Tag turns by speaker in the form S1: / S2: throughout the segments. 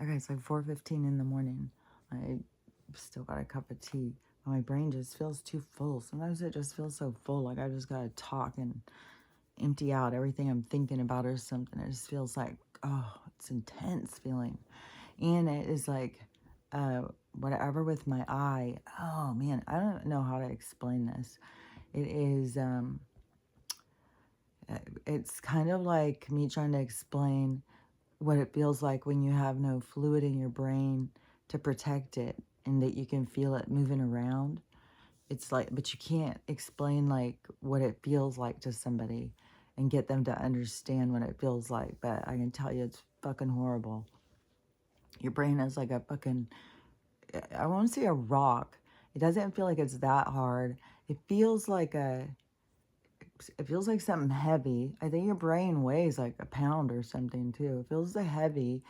S1: Okay, it's like 4:15 in the morning. I still got a cup of tea. My brain just feels too full. Sometimes it just feels so full, like I just gotta talk and empty out everything I'm thinking about or something. It just feels like, oh, it's intense feeling. And it is like, uh, whatever with my eye. Oh man, I don't know how to explain this. It is, it's kind of like me trying to explain what it feels like when you have no fluid in your brain to protect it and that you can feel it moving around. It's like, but you can't explain like what it feels like to somebody and get them to understand what it feels like. But I can tell you it's fucking horrible. Your brain is like a fucking, I won't say a rock. It doesn't feel like it's that hard. It feels like it feels like something heavy. I think your brain weighs like a pound or something too. It feels the heavy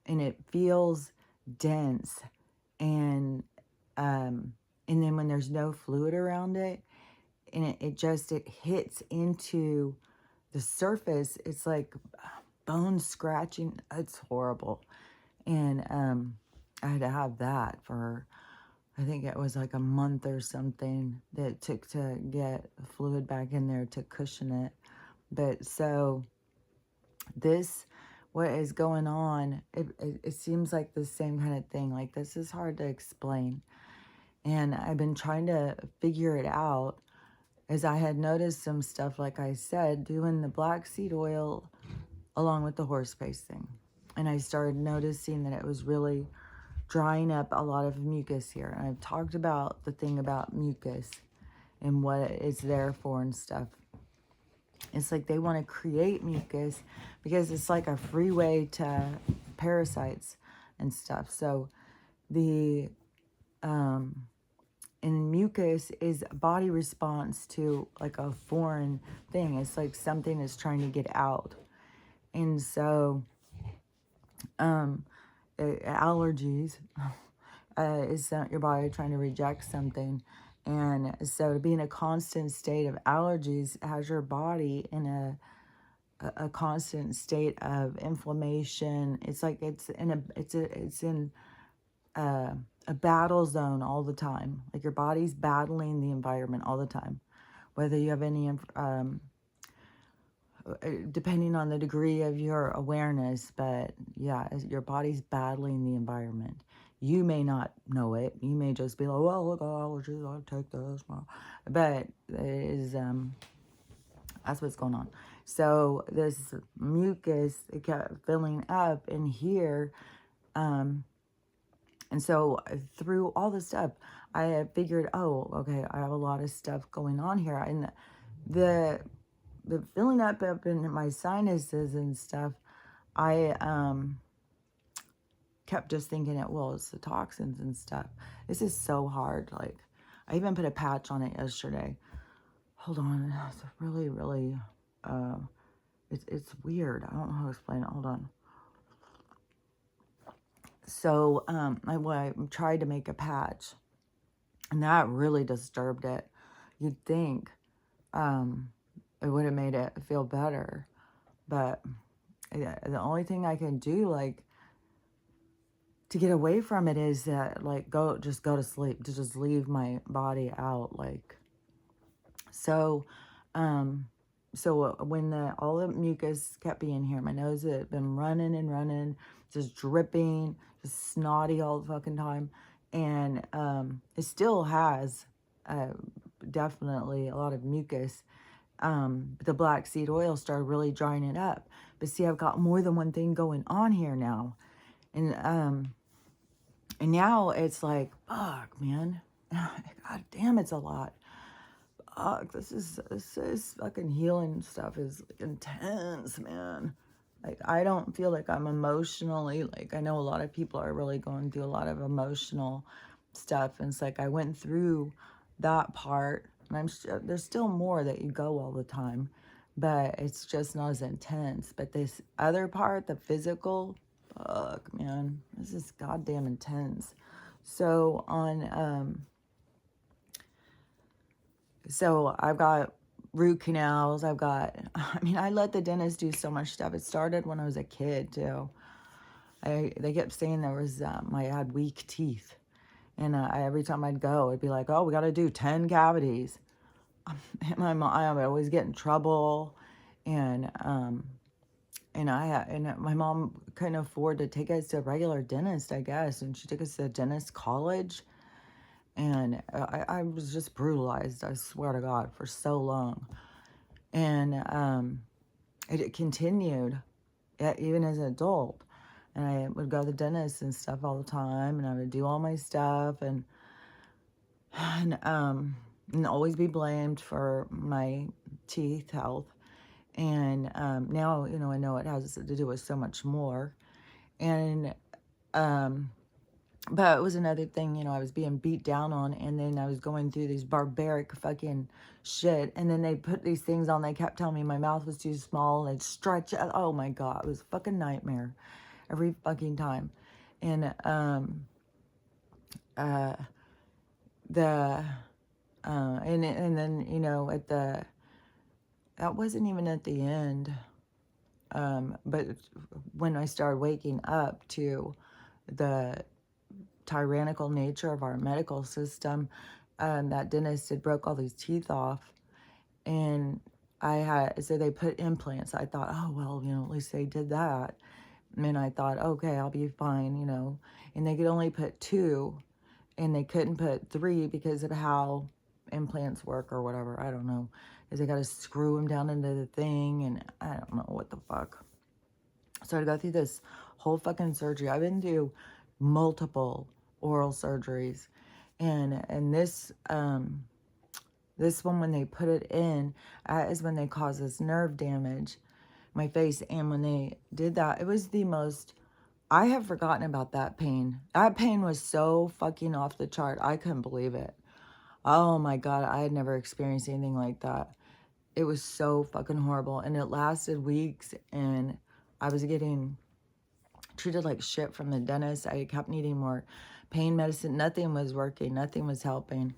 S1: and it feels dense and um and then when there's no fluid around it and it hits into the surface, it's like bone scratching. It's horrible. And I had to have that for, I think it was like a month or something that it took to get fluid back in there to cushion it. But so this, what is going on, it seems like the same kind of thing. Like, this is hard to explain. And I've been trying to figure it out as I had noticed some stuff, like I said, doing the black seed oil along with the horse paste thing. And I started noticing that it was really drying up a lot of mucus here. And I've talked about the thing about mucus and what it's there for and stuff. It's like they want to create mucus because it's like a freeway to parasites and stuff. So the and mucus is a body response to like a foreign thing. It's like something is trying to get out. And so allergies is your body trying to reject something. And so to be in a constant state of allergies has your body in a constant state of inflammation. It's like it's in a battle zone all the time. Like your body's battling the environment all the time, whether you have any depending on the degree of your awareness. But yeah, your body's battling the environment. You may not know it. You may just be like, well, look, allergies, I'll take this. But it is that's what's going on. So this mucus, it kept filling up in here. And so through all this stuff, I had figured, oh, okay, I have a lot of stuff going on here. And the filling up in my sinuses and stuff, I kept just thinking it, well, it's the toxins and stuff. This is so hard. Like, I even put a patch on it yesterday. Hold on. It's really, really, it's weird. I don't know how to explain it. Hold on. So I tried to make a patch, and that really disturbed it. You'd think it would have made it feel better, but the only thing I can do, like, to get away from it is that, like, just go to sleep, to just leave my body out, like. So so when all the mucus kept being here, my nose had been running and running, just dripping, just snotty all the fucking time. And it still has definitely a lot of mucus. But the black seed oil started really drying it up. But see, I've got more than one thing going on here now. And now it's like, fuck, man. God damn, it's a lot. Fuck, this is fucking healing stuff is like intense, man. Like, I don't feel like I'm emotionally, like, I know a lot of people are really going through a lot of emotional stuff. And it's like, I went through that part, and I'm sure there's still more that you go all the time, but it's just not as intense. But this other part, the physical, fuck, man, this is goddamn intense. So so I've got root canals. I mean, I let the dentist do so much stuff. It started when I was a kid too. They kept saying there was, I had weak teeth. And every time I'd go, it'd be like, oh, we got to do 10 cavities. And my mom, I would always get in trouble. And, my mom couldn't afford to take us to a regular dentist, I guess. And she took us to dentist college. And I was just brutalized, I swear to God, for so long. And it continued, even as an adult. And I would go to the dentist and stuff all the time. And I would do all my stuff. And always be blamed for my teeth health. And now, I know it has to do with so much more. And, but it was another thing, I was being beat down on, and then I was going through these barbaric fucking shit. And then they put these things on. They kept telling me my mouth was too small, and they'd stretch it. Oh my God, it was a fucking nightmare every fucking time. And, and then, that wasn't even at the end. But when I started waking up to the tyrannical nature of our medical system, that dentist had broke all these teeth off, and so they put implants. I thought, oh, well, at least they did that. And I thought, okay, I'll be fine, and they could only put 2, and they couldn't put 3 because of how implants work or whatever. I don't know. Because they got to screw them down into the thing, and I don't know what the fuck. So I go through this whole fucking surgery. I've been through multiple oral surgeries, and this one, when they put it in, is when they cause this nerve damage, my face. And when they did that, it was the most. I have forgotten about that pain. That pain was so fucking off the chart. I couldn't believe it. Oh my God, I had never experienced anything like that. It was so fucking horrible. And it lasted weeks, and I was getting treated like shit from the dentist. I kept needing more pain medicine. Nothing was working. Nothing was helping.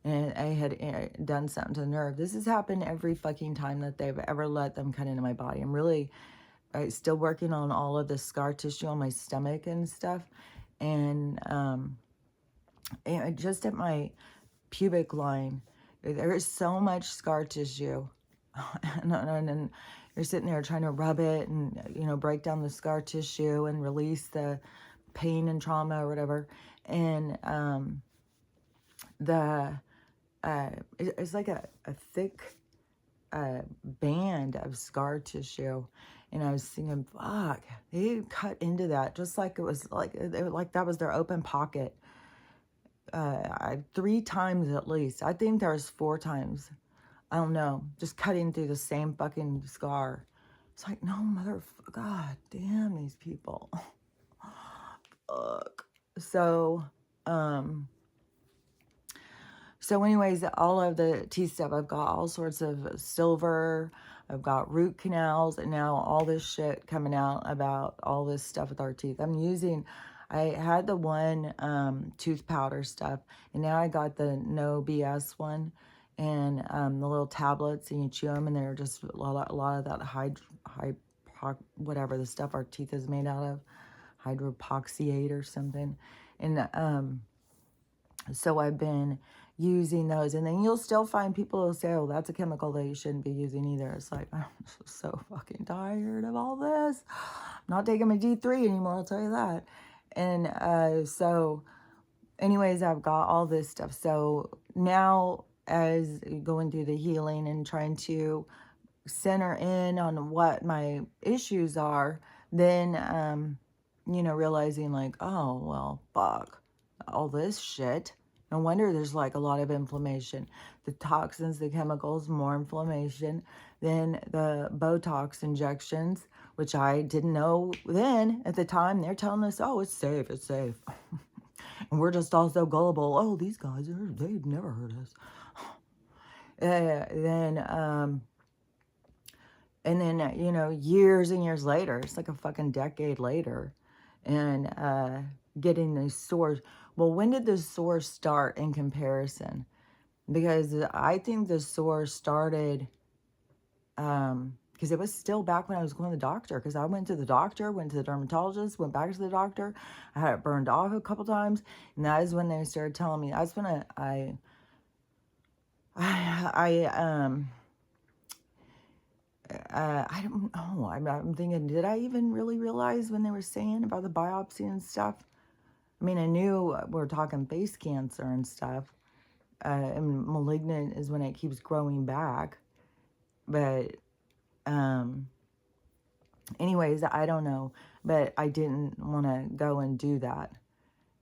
S1: And I had done something to the nerve. This has happened every fucking time that they've ever let them cut into my body. I'm really still working on all of the scar tissue on my stomach and stuff. And just at my pubic line, there is so much scar tissue. and you're sitting there trying to rub it and, break down the scar tissue and release the pain and trauma or whatever. And it's like a thick band of scar tissue. And I was thinking, fuck, they cut into that just like it was like that was their open pocket. 3 times at least. I think there was 4 times. I don't know. Just cutting through the same fucking scar. It's like, no, motherfucker. God damn these people. Fuck. So anyways, all of the teeth stuff, I've got all sorts of silver. I've got root canals, and now all this shit coming out about all this stuff with our teeth. I had the one tooth powder stuff, and now I got the no BS one, and the little tablets, and you chew them, and they're just a lot of that whatever the stuff our teeth is made out of, hydroxyate or something. And so I've been using those, and then you'll still find people who say, oh, that's a chemical that you shouldn't be using either. It's like, I'm so fucking tired of all this. I'm not taking my D3 anymore, I'll tell you that. And so anyways, I've got all this stuff. So now, as going through the healing and trying to center in on what my issues are, then realizing like, oh, well, fuck all this shit. No wonder there's like a lot of inflammation. The toxins, the chemicals, more inflammation. Then the Botox injections, which I didn't know then at the time. They're telling us, oh, it's safe, it's safe. And we're just all so gullible. Oh, these guys, they've never heard us. And then, years and years later, it's like a fucking decade later, and getting these sores. Well, when did the sores start in comparison? Because I think the sores started because it was still back when I was going to the doctor, because I went to the doctor, went to the dermatologist, went back to the doctor. I had it burned off a couple times, and that is when they started telling me. That's when I don't know. I'm thinking, did I even really realize when they were saying about the biopsy and stuff? I mean, I knew we're talking face cancer and stuff, and malignant is when it keeps growing back. But, anyways, I don't know. But I didn't want to go and do that.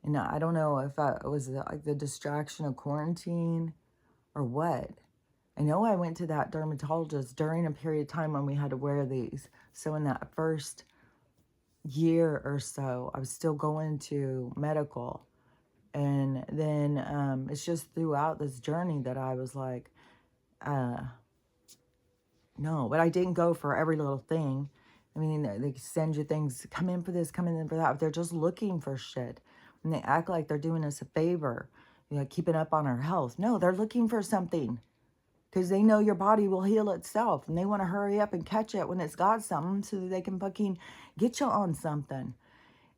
S1: And I don't know if that was like the distraction of quarantine or what. I know I went to that dermatologist during a period of time when we had to wear these. So in that first year or so, I was still going to medical. And then it's just throughout this journey that I was like, no. But I didn't go for every little thing. I mean, they send you things, come in for this, come in for that. But they're just looking for shit. And they act like they're doing us a favor, keeping up on our health. No, they're looking for something. Because they know your body will heal itself. And they want to hurry up and catch it when it's got something so that they can fucking get you on something.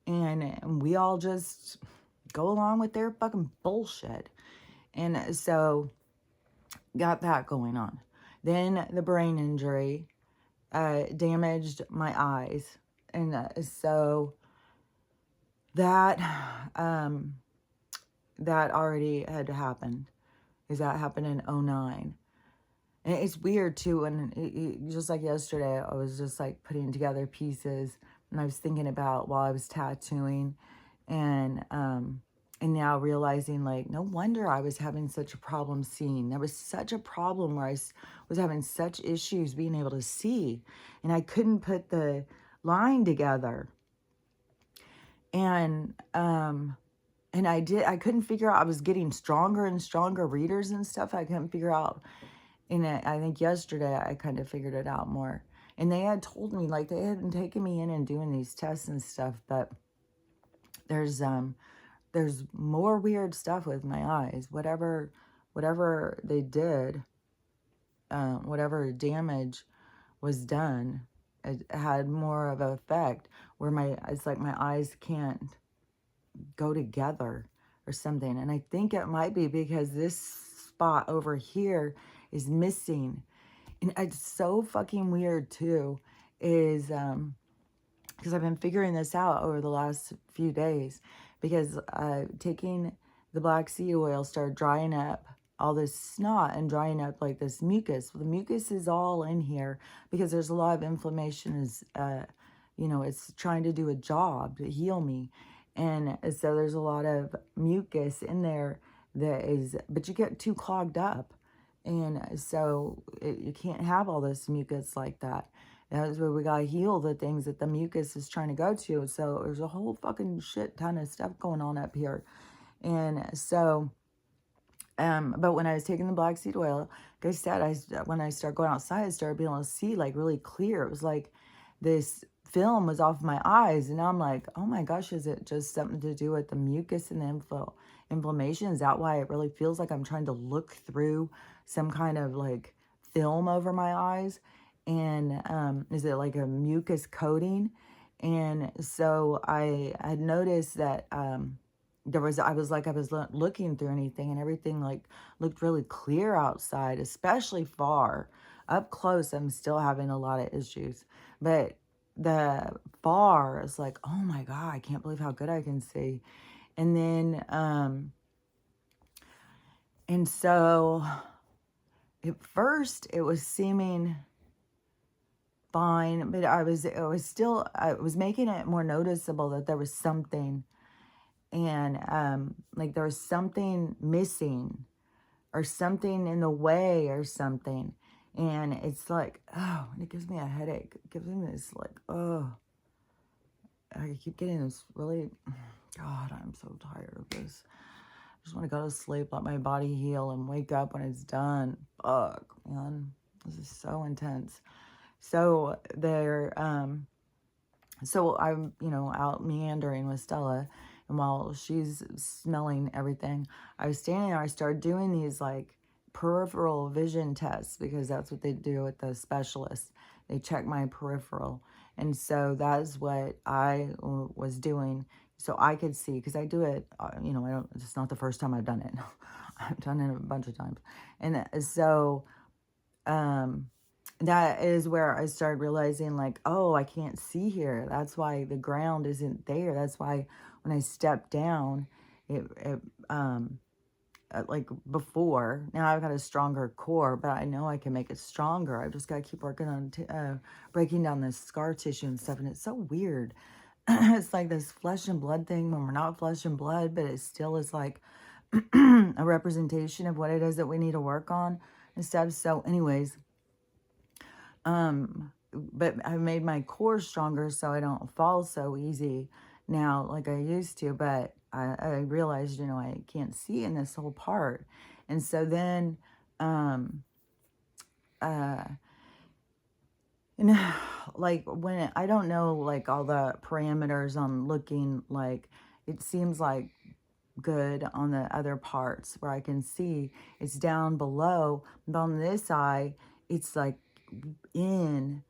S1: And we all just go along with their fucking bullshit. And so, got that going on. Then the brain injury damaged my eyes. And so, that, that already had happened. Because that happened in 2009. And it's weird too, and just like yesterday, I was just like putting together pieces, and I was thinking about while I was tattooing, and now realizing like, no wonder I was having such a problem seeing. There was such a problem where I was having such issues being able to see, and I couldn't put the line together. And I couldn't figure out, I was getting stronger and stronger readers and stuff. I couldn't figure out. And I think yesterday I kind of figured it out more. And they had told me, like, they hadn't taken me in and doing these tests and stuff, but there's more weird stuff with my eyes. Whatever they did, whatever damage was done, it had more of an effect where it's like my eyes can't go together or something. And I think it might be because this spot over here is missing. And it's so fucking weird too, is because I've been figuring this out over the last few days, because taking the black seed oil started drying up all this snot and drying up like this mucus. Well, the mucus is all in here because there's a lot of inflammation, is it's trying to do a job to heal me. And so there's a lot of mucus in there but you get too clogged up. And so you can't have all this mucus like that. That's where we got to heal the things that the mucus is trying to go to. So there's a whole fucking shit ton of stuff going on up here. And so, but when I was taking the black seed oil, like I said, when I started going outside, I started being able to see like really clear. It was like this film was off my eyes. And now I'm like, oh my gosh, is it just something to do with the mucus and the inflammation? Is that why it really feels like I'm trying to look through some kind of like film over my eyes? And is it like a mucus coating? And so I had noticed that I was looking through anything, and everything like looked really clear outside, especially far. Up close, I'm still having a lot of issues, but the far is like, oh my God, I can't believe how good I can see. And then and so at first it was seeming fine, but I was making it more noticeable that there was something, and like there was something missing or something in the way or something. And it's like, oh, and it gives me a headache. It gives me this like, oh, I keep getting this really, God, I'm so tired of this. I just want to go to sleep, let my body heal, and wake up when it's done. Fuck, man, this is so intense. So so I'm, out meandering with Stella, and while she's smelling everything, I was standing there. I started doing these like peripheral vision tests, because that's what they do with the specialists. They check my peripheral. And so that's what I was doing so I could see, because I do it, you know, it's not the first time I've done it. I've done it a bunch of times. And so, um, that is where I started realizing, like, oh, I can't see here. That's why the ground isn't there. That's why when I step down, it like before, now I've got a stronger core, but I know I can make it stronger. I've just got to keep working on breaking down this scar tissue and stuff. And it's so weird. It's like this flesh and blood thing when we're not flesh and blood, but it still is like a representation of what it is that we need to work on and stuff. So anyways, but I've made my core stronger so I don't fall so easy now like I used to. But I realized, you know, I can't see in this whole part. And so then, uh, and like when I don't know, like all the parameters I'm looking, like it seems like good on the other parts where I can see it's down below, but on this eye, it's like in.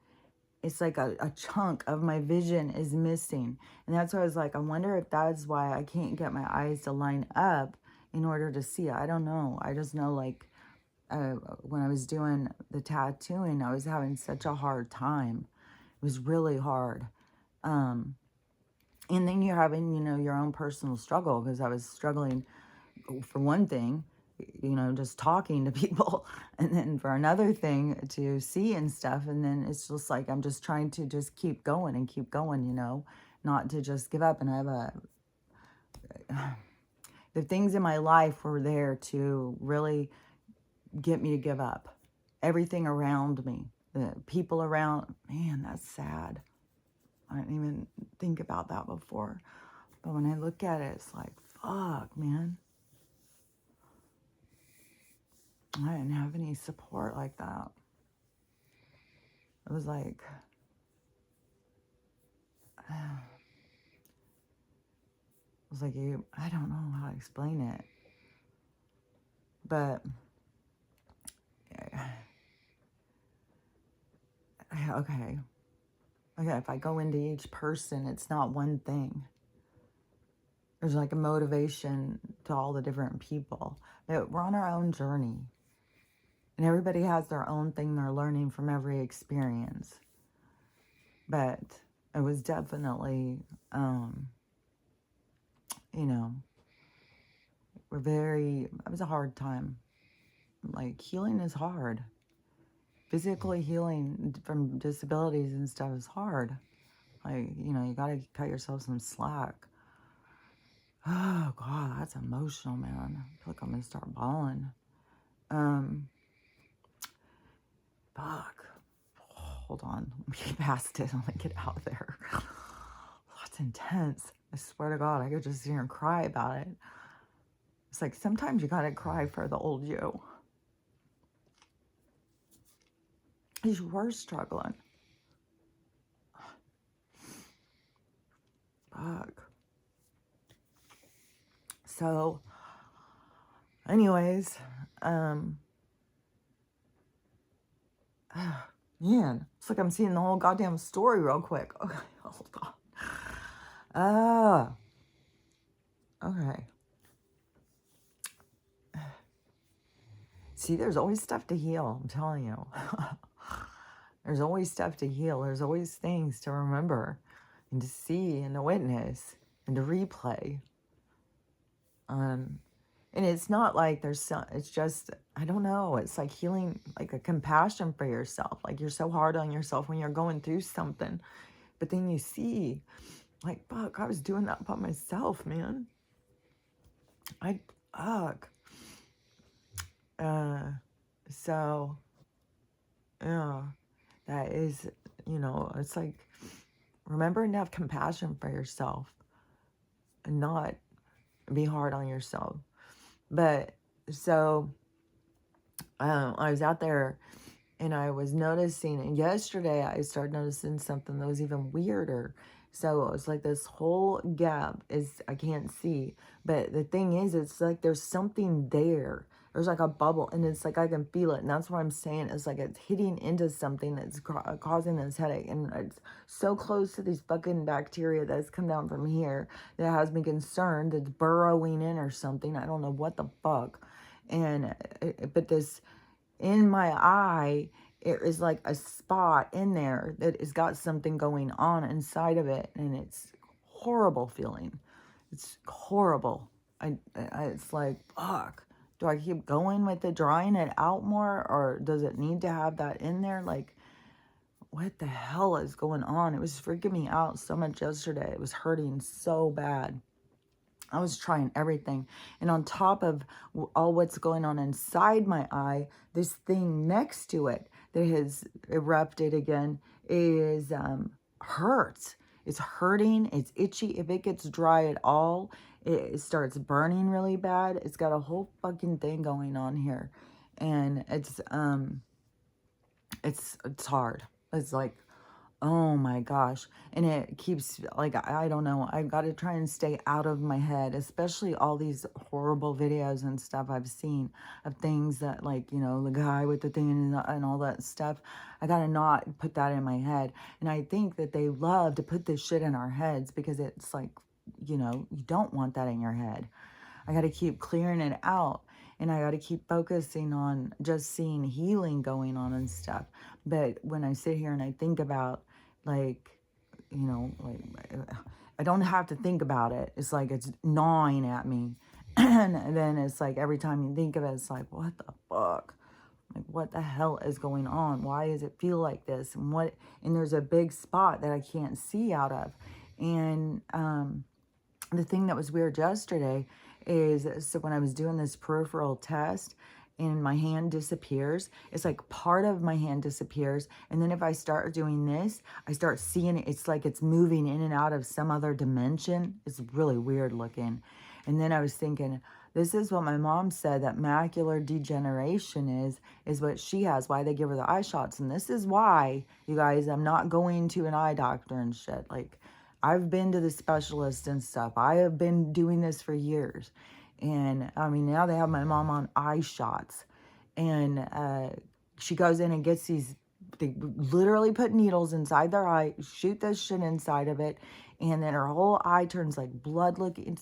S1: It's like a chunk of my vision is missing. And that's why I was like, I wonder if that's why I can't get my eyes to line up in order to see. I don't know. I just know, like, when I was doing the tattooing, I was having such a hard time. It was really hard. And then you're having, you know, your own personal struggle, because I was struggling for one thing, you know, just talking to people, and then for another thing to see and stuff. And then it's just like, I'm just trying to just keep going and keep going, you know, not to just give up. And I have the things in my life were there to really get me to give up. Everything around me, the people around, man, that's sad. I didn't even think about that before. But when I look at it, it's like, fuck, man. I didn't have any support like that. It was like, I don't know how to explain it. But, okay, if I go into each person, it's not one thing. There's like a motivation to all the different people. But we're on our own journey. And everybody has their own thing they're learning from every experience. But it was definitely, you know, it was a hard time. Like, healing is hard. Physically healing from disabilities and stuff is hard. Like, you know, you gotta cut yourself some slack. Oh, God, that's emotional, man. I feel like I'm gonna start bawling. Fuck. Hold on. Let me get past it. I'm gonna get out of there. That's intense. I swear to God, I could just sit here and cry about it. It's like, sometimes you gotta cry for the old you. Because you were struggling. Fuck. So, anyways, man, it's like I'm seeing the whole goddamn story real quick. Okay, hold on. Okay. See, there's always stuff to heal, I'm telling you. There's always stuff to heal. There's always things to remember and to see and to witness and to replay. And it's not like it's just, I don't know, it's like healing, like a compassion for yourself. Like, you're so hard on yourself when you're going through something. But then you see, like, fuck, I was doing that by myself, man. Fuck. So, yeah, that is, you know, it's like, remembering to have compassion for yourself and not be hard on yourself. But, so, I was out there and I was noticing, and yesterday I started noticing something that was even weirder. So it was like this whole gap I can't see. But the thing is, it's like there's something there. There's like a bubble, and it's like I can feel it, and that's what I'm saying. It's like it's hitting into something that's causing this headache, and it's so close to these fucking bacteria that's come down from here that has me concerned. It's burrowing in or something. I don't know what the fuck, and but this in my eye, it is like a spot in there that has got something going on inside of it, and it's horrible feeling. It's horrible. It's like, fuck. Do I keep going with it, drying it out more, or does it need to have that in there? Like, what the hell is going on? It was freaking me out so much yesterday. It was hurting so bad. I was trying everything. And on top of all what's going on inside my eye, this thing next to it that has erupted again is hurts. It's hurting. It's itchy. If it gets dry at all, it starts burning really bad. It's got a whole fucking thing going on here. And it's hard. It's like, oh my gosh. And it keeps, like, I don't know. I've got to try and stay out of my head, especially all these horrible videos and stuff I've seen of things that, like, you know, the guy with the thing and all that stuff. I got to not put that in my head. And I think that they love to put this shit in our heads because it's like, you know, you don't want that in your head. I got to keep clearing it out. And I got to keep focusing on just seeing healing going on and stuff. But when I sit here and I think about, like, you know, like, I don't have to think about it. It's like it's gnawing at me. And then it's like every time you think of it, it's like, what the fuck? Like, what the hell is going on? Why does it feel like this? And there's a big spot that I can't see out of. And the thing that was weird yesterday is, so when I was doing this peripheral test and my hand disappears, it's like part of my hand disappears. And then if I start doing this, I start seeing it. It's like it's moving in and out of some other dimension. It's really weird looking. And then I was thinking, this is what my mom said that macular degeneration is what she has, why they give her the eye shots. And this is why, you guys, I'm not going to an eye doctor and shit. Like, I've been to the specialist and stuff. I have been doing this for years. And I mean, now they have my mom on eye shots. And she goes in and gets these, they literally put needles inside their eye, shoot this shit inside of it. And then her whole eye turns like blood looking.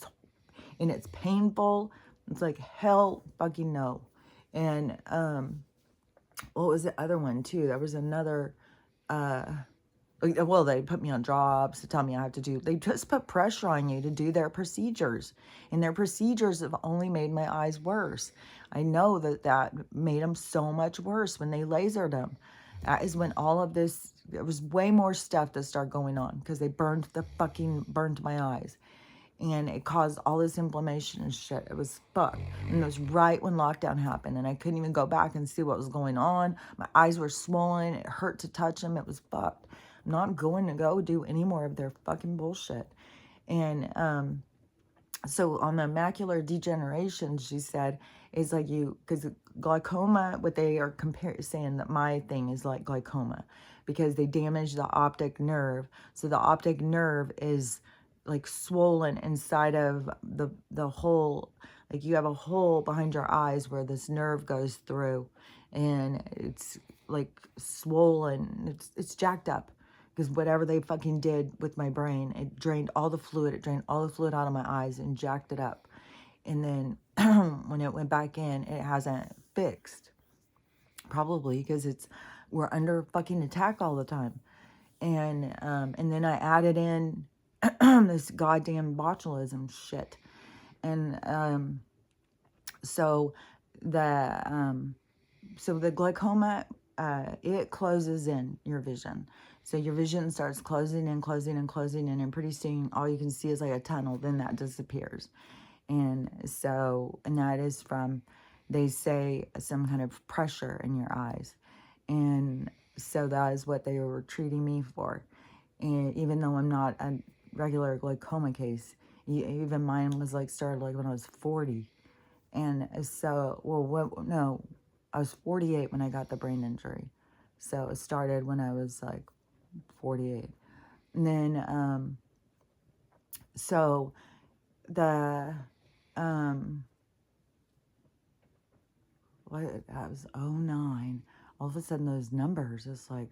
S1: And it's painful. It's like, hell fucking no. And what was the other one too? There was another, well, they put me on jobs to tell me I have to do, they just put pressure on you to do their procedures. And their procedures have only made my eyes worse. I know that made them so much worse when they lasered them. That is when all of this, there was way more stuff that started going on because they burned my eyes. And it caused all this inflammation and shit. It was fucked. And it was right when lockdown happened. And I couldn't even go back and see what was going on. My eyes were swollen. It hurt to touch them. It was fucked. I'm not going to go do any more of their fucking bullshit. And so on the macular degeneration, she said, is like because glaucoma, what they are saying that my thing is like glaucoma. Because they damage the optic nerve. So the optic nerve is like swollen inside of the hole, like you have a hole behind your eyes where this nerve goes through, and it's like swollen. It's jacked up because whatever they fucking did with my brain, it drained all the fluid. It drained all the fluid out of my eyes and jacked it up. And then when it went back in, it hasn't fixed. Probably because we're under fucking attack all the time. And then I added in this goddamn botulism shit. And so the glaucoma, it closes in your vision. So your vision starts closing and closing and closing, and then pretty soon all you can see is like a tunnel, then that disappears. And that is from, they say, some kind of pressure in your eyes. And so that is what they were treating me for. And even though I'm not a regular glaucoma case, even mine was like started like when I was 40. And so, I was 48 when I got the brain injury. So it started when I was like 48. And then, so the, what, that was '09. All of a sudden those numbers, it's like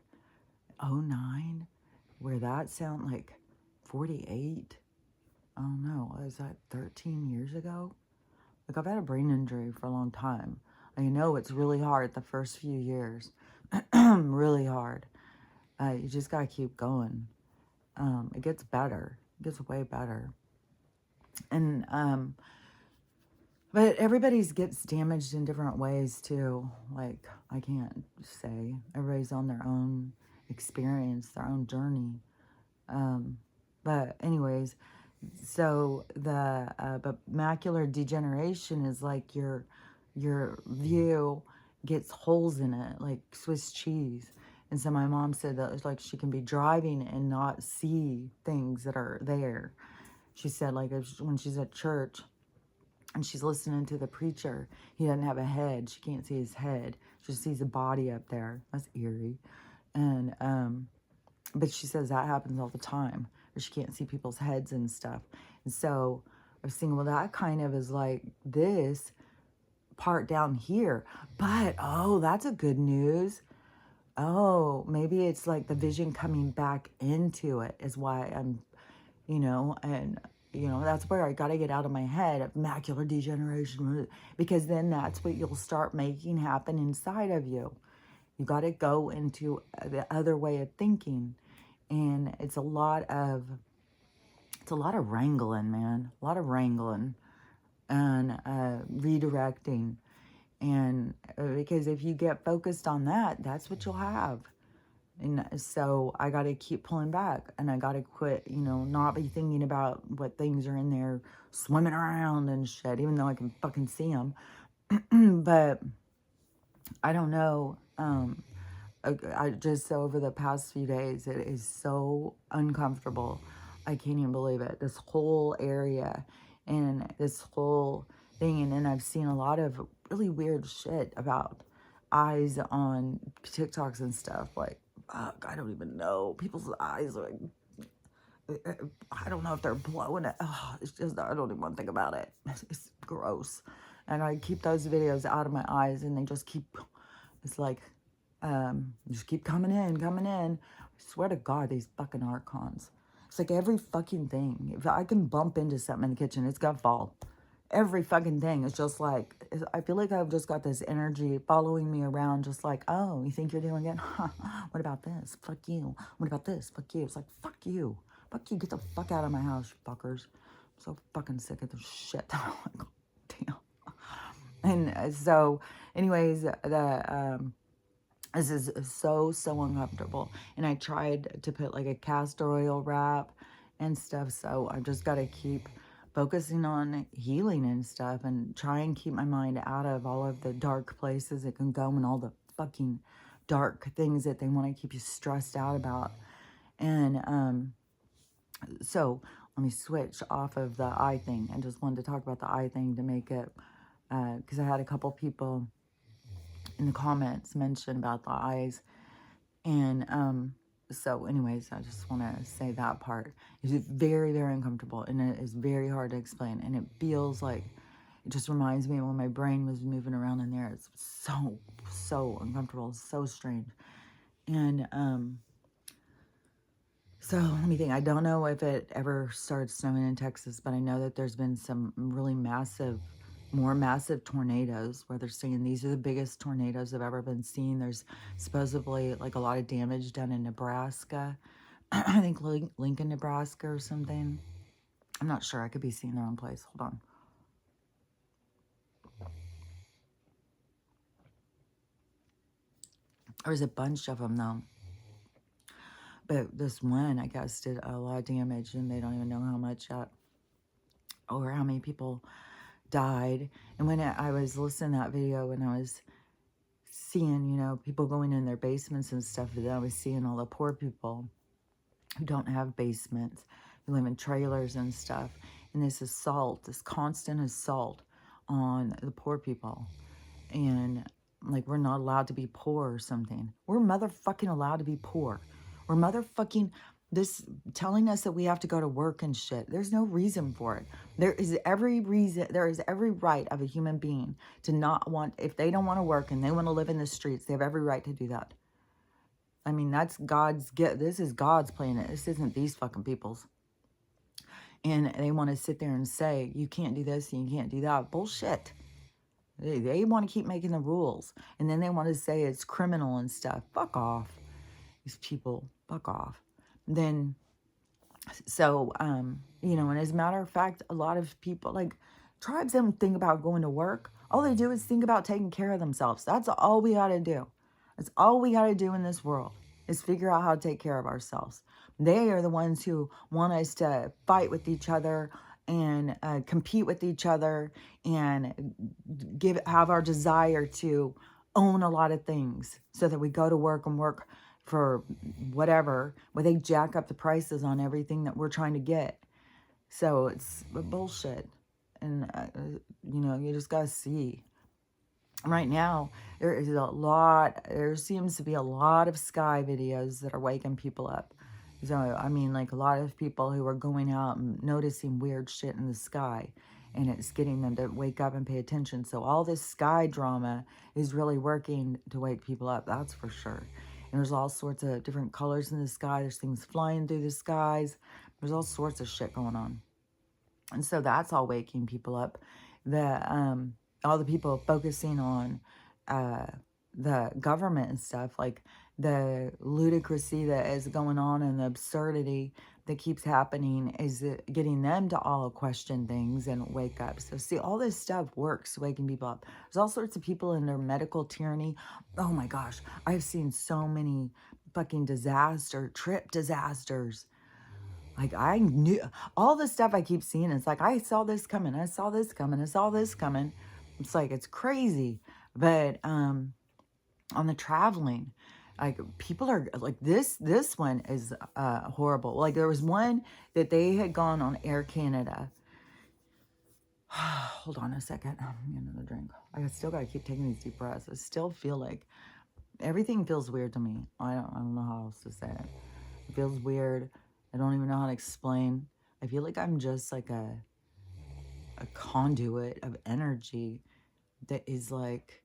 S1: '09, where that sound like 48. I don't know, was that 13 years ago? Like, I've had a brain injury for a long time. I know it's really hard the first few years. Really hard. You just gotta keep going. It gets better. It gets way better. And, but everybody's gets damaged in different ways too. Like, I can't say. Everybody's on their own experience, their own journey. But anyways, so but macular degeneration is like your view gets holes in it, like Swiss cheese. And so my mom said that it's like she can be driving and not see things that are there. She said, like, when she's at church and she's listening to the preacher, he doesn't have a head. She can't see his head. She just sees a body up there. That's eerie. And but she says that happens all the time, where she can't see people's heads and stuff. And so I was thinking, well, that kind of is like this part down here. But, oh, that's a good news. Oh, maybe it's like the vision coming back into it is why I'm, and, that's where I got to get out of my head of macular degeneration, because then that's what you'll start making happen inside of you. You got to go into the other way of thinking. And it's a lot of wrangling, man. A lot of wrangling and redirecting. And because if you get focused on that, that's what you'll have. And so I got to keep pulling back, and I got to quit, not be thinking about what things are in there swimming around and shit, even though I can fucking see them. But I don't know. I just, over the past few days, it is so uncomfortable. I can't even believe it. This whole area and this whole thing. And then I've seen a lot of really weird shit about eyes on TikToks and stuff. Like, fuck, I don't even know. People's eyes are like, I don't know if they're blowing it. Oh, it's just, I don't even want to think about it. It's gross. And I keep those videos out of my eyes, and they just keep, it's like, just keep coming in. I swear to God, these fucking archons. It's like every fucking thing. If I can bump into something in the kitchen, it's gonna fall. Every fucking thing is just like, I feel like I've just got this energy following me around, just like, oh, you think you're doing it? What about this? Fuck you. What about this? Fuck you. It's like, fuck you. Fuck you. Get the fuck out of my house, you fuckers. I'm so fucking sick of this shit. I'm like, damn. And so, anyways, this is so uncomfortable. And I tried to put like a castor oil wrap and stuff. So I've just got to keep focusing on healing and stuff, and try and keep my mind out of all of the dark places it can go, and all the fucking dark things that they want to keep you stressed out about. And so let me switch off of the eye thing. I just wanted to talk about the eye thing to make it, because I had a couple people in the comments mention about the eyes. And so anyways, I just want to say that part is very, very uncomfortable, and it is very hard to explain. And it feels like, it just reminds me of when my brain was moving around in there. It's so uncomfortable, so strange. And so let me think. I don't know if it ever starts snowing in Texas, but I know that there's been some really more massive tornadoes, where they're saying these are the biggest tornadoes have ever been seen. There's supposedly like a lot of damage done in Nebraska. I think Lincoln, Nebraska or something. I'm not sure. I could be seeing the wrong place. Hold on. There's a bunch of them though. But this one, I guess, did a lot of damage, and they don't even know how much yet, or how many people died. And when I was listening to that video, and I was seeing, people going in their basements and stuff, and then I was seeing all the poor people who don't have basements, who live in trailers and stuff. And this assault, this constant assault on the poor people. And like, we're not allowed to be poor or something. We're motherfucking allowed to be poor. We're motherfucking this telling us that we have to go to work and shit. There's no reason for it. There is every reason, there is every right of a human being to not want, if they don't want to work and they want to live in the streets, they have every right to do that. I mean, that's God's gift. This is God's planet. This isn't these fucking people's. And they want to sit there and say, you can't do this and you can't do that. Bullshit. They want to keep making the rules. And then they want to say it's criminal and stuff. Fuck off. These people, fuck off. Then, so, you know, and as a matter of fact, a lot of people, like, tribes don't think about going to work. All they do is think about taking care of themselves. That's all we got to do. That's all we got to do in this world, is figure out how to take care of ourselves. They are the ones who want us to fight with each other and compete with each other and have our desire to own a lot of things so that we go to work and work for whatever, where they jack up the prices on everything that we're trying to get. So it's bullshit. And, you know, you just got to see. Right now, there seems to be a lot of sky videos that are waking people up. So, I mean, like a lot of people who are going out and noticing weird shit in the sky, and it's getting them to wake up and pay attention. So all this sky drama is really working to wake people up, that's for sure. And there's all sorts of different colors in the sky. There's things flying through the skies. There's all sorts of shit going on. And so that's all waking people up. All the people focusing on the government and stuff, like the ludicrousy that is going on and the absurdity that keeps happening is getting them to all question things and wake up. So see, all this stuff works, waking people up. There's all sorts of people in their medical tyranny. Oh my gosh, I've seen so many fucking trip disasters. Like, I knew all the stuff I keep seeing. It's like, I saw this coming. I saw this coming. I saw this coming. It's like, it's crazy. But on the traveling, like, people are like, this one is horrible. Like, there was one that they had gone on Air Canada. Hold on a second. I'm getting another drink. I still got to keep taking these deep breaths. I still feel like everything feels weird to me. I don't know how else to say it. It feels weird. I don't even know how to explain. I feel like I'm just like a conduit of energy that is like,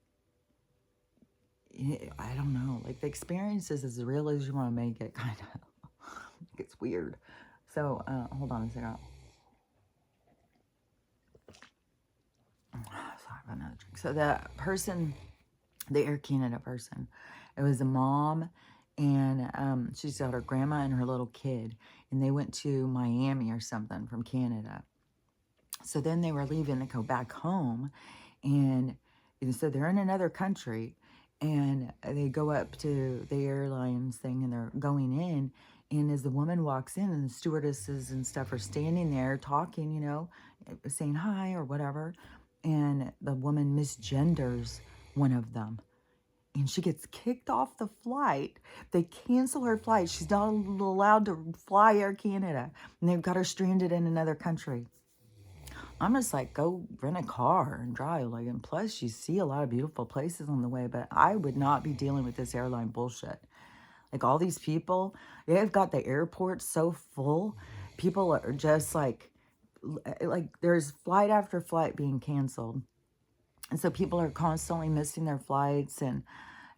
S1: I don't know, like the experience is as real as you want to make it, kind of. It's weird. So, hold on a second. Sorry about another drink. So the Air Canada person, it was a mom, and she's got her grandma and her little kid, and they went to Miami or something from Canada. So then they were leaving to go back home, and so they're in another country, and they go up to the airlines thing, and they're going in, and as the woman walks in, and the stewardesses and stuff are standing there talking, you know, saying hi or whatever, and the woman misgenders one of them. And she gets kicked off the flight. They cancel her flight. She's not allowed to fly Air Canada. And they've got her stranded in another country. I'm just like, go rent a car and drive. Like, and plus, you see a lot of beautiful places on the way. But I would not be dealing with this airline bullshit. Like, all these people, they've got the airport so full. People are just like there's flight after flight being canceled. And so people are constantly missing their flights, and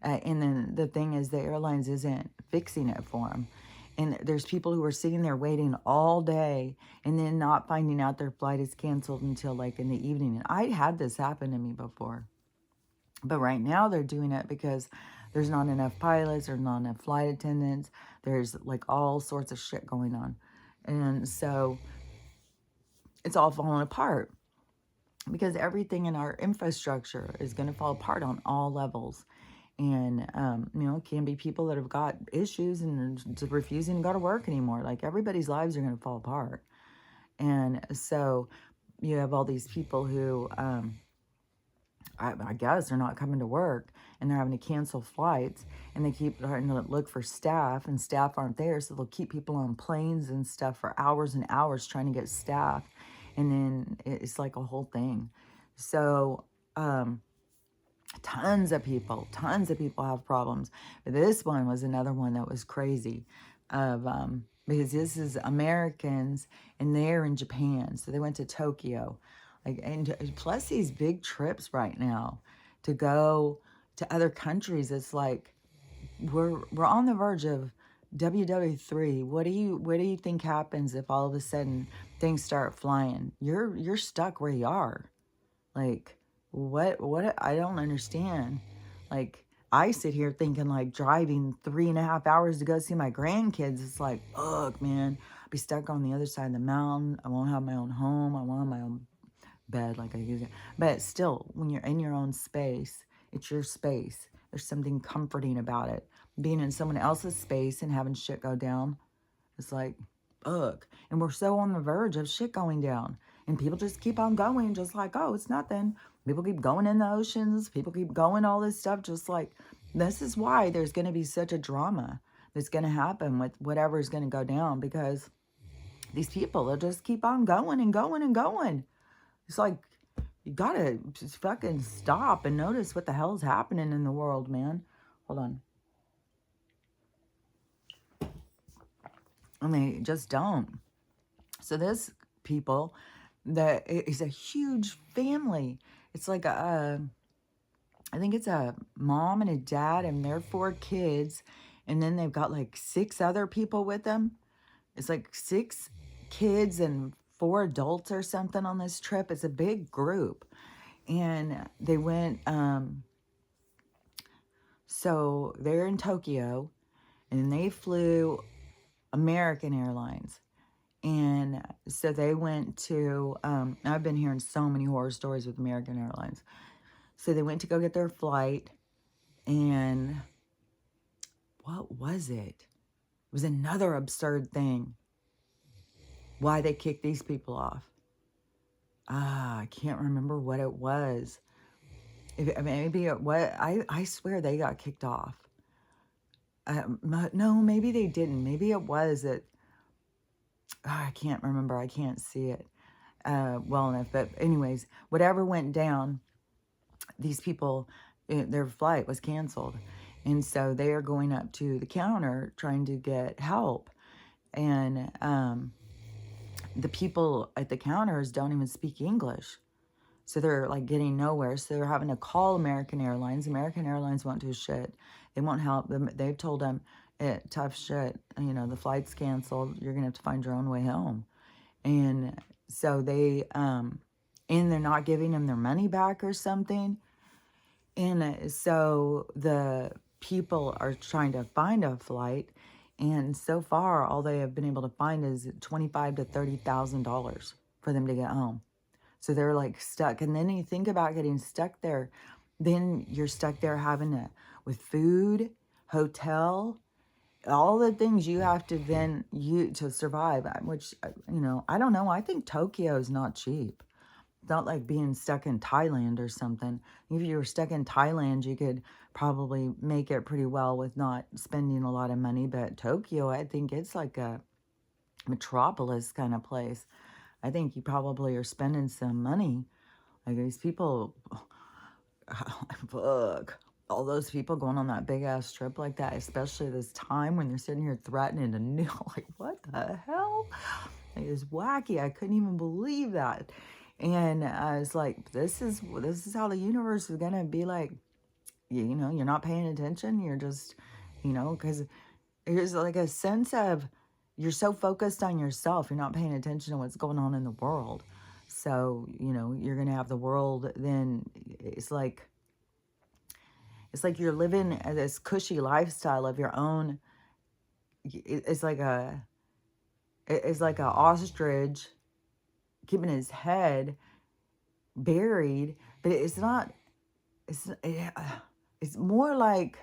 S1: then the thing is, the airlines isn't fixing it for them. And there's people who are sitting there waiting all day and then not finding out their flight is canceled until like in the evening. And I had this happen to me before. But right now they're doing it because there's not enough pilots, there's not enough flight attendants. There's like all sorts of shit going on. And so it's all falling apart, because everything in our infrastructure is going to fall apart on all levels. And, you know, it can be people that have got issues and are refusing to go to work anymore. Like, everybody's lives are going to fall apart. And so you have all these people who, I guess, they're not coming to work, and they're having to cancel flights, and they keep trying to look for staff, and staff aren't there. So they'll keep people on planes and stuff for hours and hours trying to get staff. And then it's like a whole thing. So, tons of people have problems. But this one was another one that was crazy, of because this is Americans and they're in Japan. So they went to Tokyo. Like, and plus these big trips right now to go to other countries. It's like we're on the verge of WW3. What do you think happens if all of a sudden things start flying? You're stuck where you are. Like, what I don't understand. Like, I sit here thinking like driving 3.5 hours to go see my grandkids. It's like, ugh, man, I'll be stuck on the other side of the mountain. I won't have my own home. I won't have my own bed like I use it. But still, when you're in your own space, it's your space. There's something comforting about it. Being in someone else's space and having shit go down, it's like, ugh. And we're so on the verge of shit going down. And people just keep on going, just like, oh, it's nothing. People keep going in the oceans. People keep going, all this stuff. Just like, this is why there's going to be such a drama that's going to happen with whatever is going to go down, because these people, they'll just keep on going and going and going. It's like, you gotta just fucking stop and notice what the hell's happening in the world, man. Hold on. And they just don't. So this people, that is a huge family. It's like I think it's a mom and a dad and their 4 kids, and then they've got like 6 other people with them. It's like 6 kids and 4 adults or something on this trip. It's a big group. And they went, so they're in Tokyo, and they flew American Airlines. And so they went to, I've been hearing so many horror stories with American Airlines. So they went to go get their flight, and what was it? It was another absurd thing. Why they kicked these people off. I can't remember what it was. Maybe what I swear they got kicked off. No, maybe they didn't. Maybe it was that. I can't remember. I can't see it well enough. But anyways, whatever went down, these people, their flight was canceled, and so they are going up to the counter trying to get help, and the people at the counters don't even speak English. So they're like getting nowhere. So they're having to call American Airlines. American Airlines won't do shit. They won't help them. They've told them, tough shit. You know, the flight's canceled. You're going to have to find your own way home. And so they, and they're not giving them their money back or something. And so the people are trying to find a flight. And so far, all they have been able to find is $25,000 to $30,000 for them to get home. So they're like stuck. And then you think about getting stuck there. Then you're stuck there having to, with food, hotel, all the things you have to then to survive, which, I don't know. I think Tokyo is not cheap. It's not like being stuck in Thailand or something. If you were stuck in Thailand, you could probably make it pretty well with not spending a lot of money. But Tokyo, I think it's like a metropolis kind of place. I think you probably are spending some money. Like these people, fuck, all those people going on that big ass trip like that, especially this time when they're sitting here threatening to like, what the hell? Like, it's wacky. I couldn't even believe that. And I was like, this is how the universe is gonna be like. You're not paying attention. You're just, because there's like a sense of, you're so focused on yourself, you're not paying attention to what's going on in the world. So, you're going to have the world, then it's like you're living this cushy lifestyle of your own. It's like a ostrich keeping his head buried, but it's not, it's more like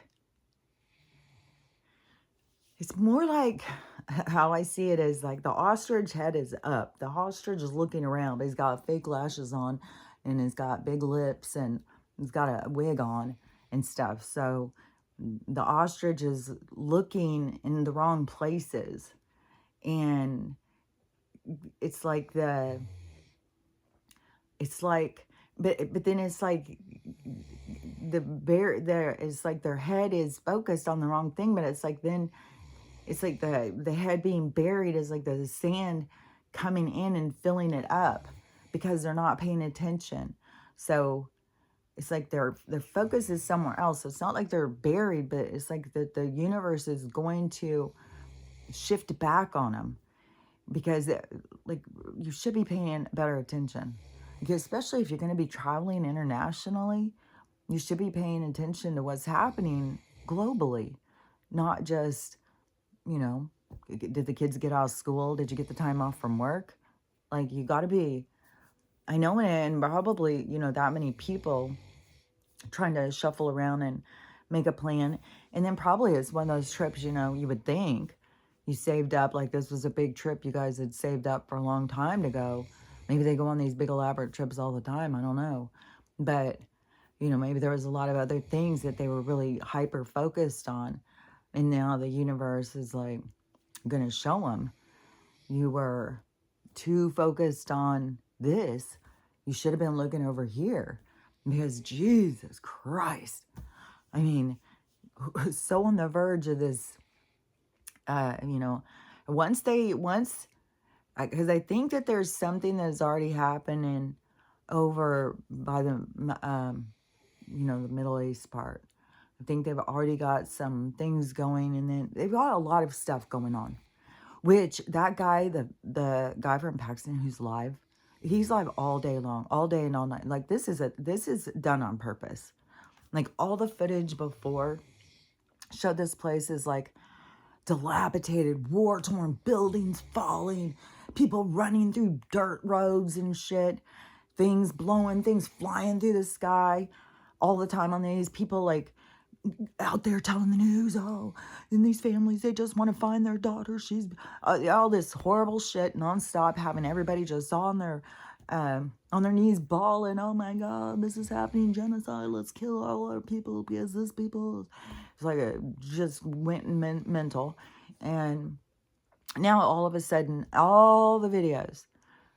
S1: how I see it is like the ostrich head is up. The ostrich is looking around, but he's got fake lashes on, and he's got big lips, and he's got a wig on and stuff. So the ostrich is looking in the wrong places. And it's like but then it's like the bear there is like their head is focused on the wrong thing, but it's like then It's like the head being buried is like the sand coming in and filling it up because they're not paying attention. So it's like their focus is somewhere else. So it's not like they're buried, but it's like the universe is going to shift back on them because like you should be paying better attention. Because especially if you're going to be traveling internationally, you should be paying attention to what's happening globally, not just, you know, did the kids get out of school? Did you get the time off from work? Like, you got to be, I know, and probably, you know, that many people trying to shuffle around and make a plan. And then probably it's one of those trips, you know, you would think you saved up, like this was a big trip you guys had saved up for a long time to go. Maybe they go on these big elaborate trips all the time. I don't know. But, you know, maybe there was a lot of other things that they were really hyper focused on. And now the universe is like going to show them you were too focused on this. You should have been looking over here because Jesus Christ. I mean, so on the verge of this, you know, because I think that there's something that's already happening over by the, you know, the Middle East part. I think they've already got some things going, and then they've got a lot of stuff going on. Which that guy, the guy from Pakistan who's live, he's live all day long, all day and all night. Like this is done on purpose. Like all the footage before showed this place is like dilapidated, war-torn buildings falling, people running through dirt roads and shit, things blowing, things flying through the sky all the time on these people like out there telling the news, oh, in these families, they just want to find their daughter. She's all this horrible shit nonstop, having everybody just on their knees bawling, oh my God, this is happening, genocide, let's kill all our people because this people, it's like just went mental. And now all of a sudden, all the videos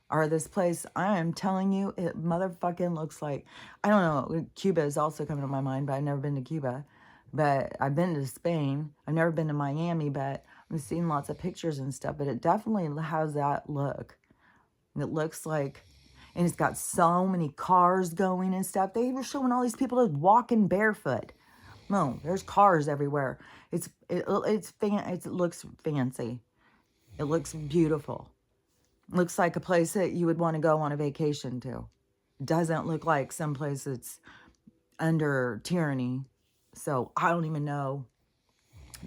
S1: are this place. I am telling you, it motherfucking looks like, I don't know, Cuba is also coming to my mind, but I've never been to Cuba. But I've been to Spain. I've never been to Miami, but I've seen lots of pictures and stuff. But it definitely has that look. It looks like, and it's got so many cars going and stuff. They were showing all these people just walking barefoot. No, there's cars everywhere. It looks fancy. It looks beautiful. It looks like a place that you would want to go on a vacation to. It doesn't look like some place that's under tyranny. So I don't even know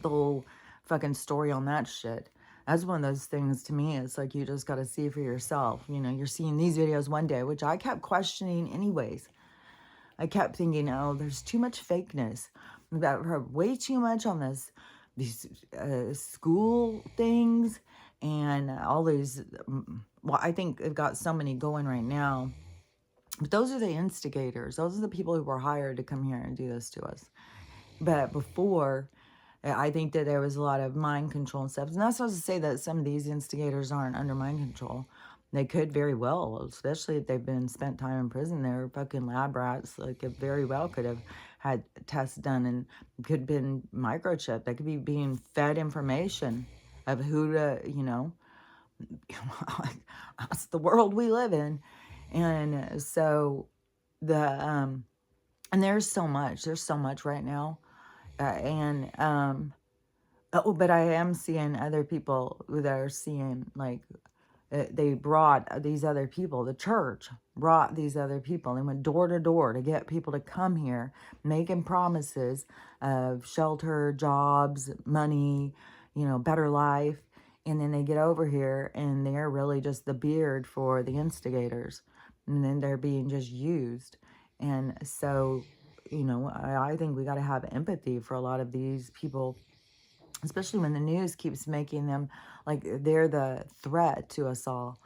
S1: the whole fucking story on that shit. That's one of those things to me. It's like you just got to see for yourself. You know, you're seeing these videos one day, which I kept questioning anyways. I kept thinking, oh, there's too much fakeness. I've heard way too much on these school things and all these. Well, I think they've got so many going right now. But those are the instigators. Those are the people who were hired to come here and do this to us. But before, I think that there was a lot of mind control and stuff. And that's not to say that some of these instigators aren't under mind control. They could very well, especially if they've been spent time in prison. They're fucking lab rats. Like, it very well could have had tests done and could have been microchipped. They could be being fed information of who to, you know, that's the world we live in. And so and there's so much right now. But I am seeing other people that are seeing, like, they brought these other people, the church brought these other people. They went door to door to get people to come here, making promises of shelter, jobs, money, you know, better life. And then they get over here and they're really just the beard for the instigators. And then they're being just used. And so, you know, I think we got to have empathy for a lot of these people, especially when the news keeps making them like they're the threat to us all.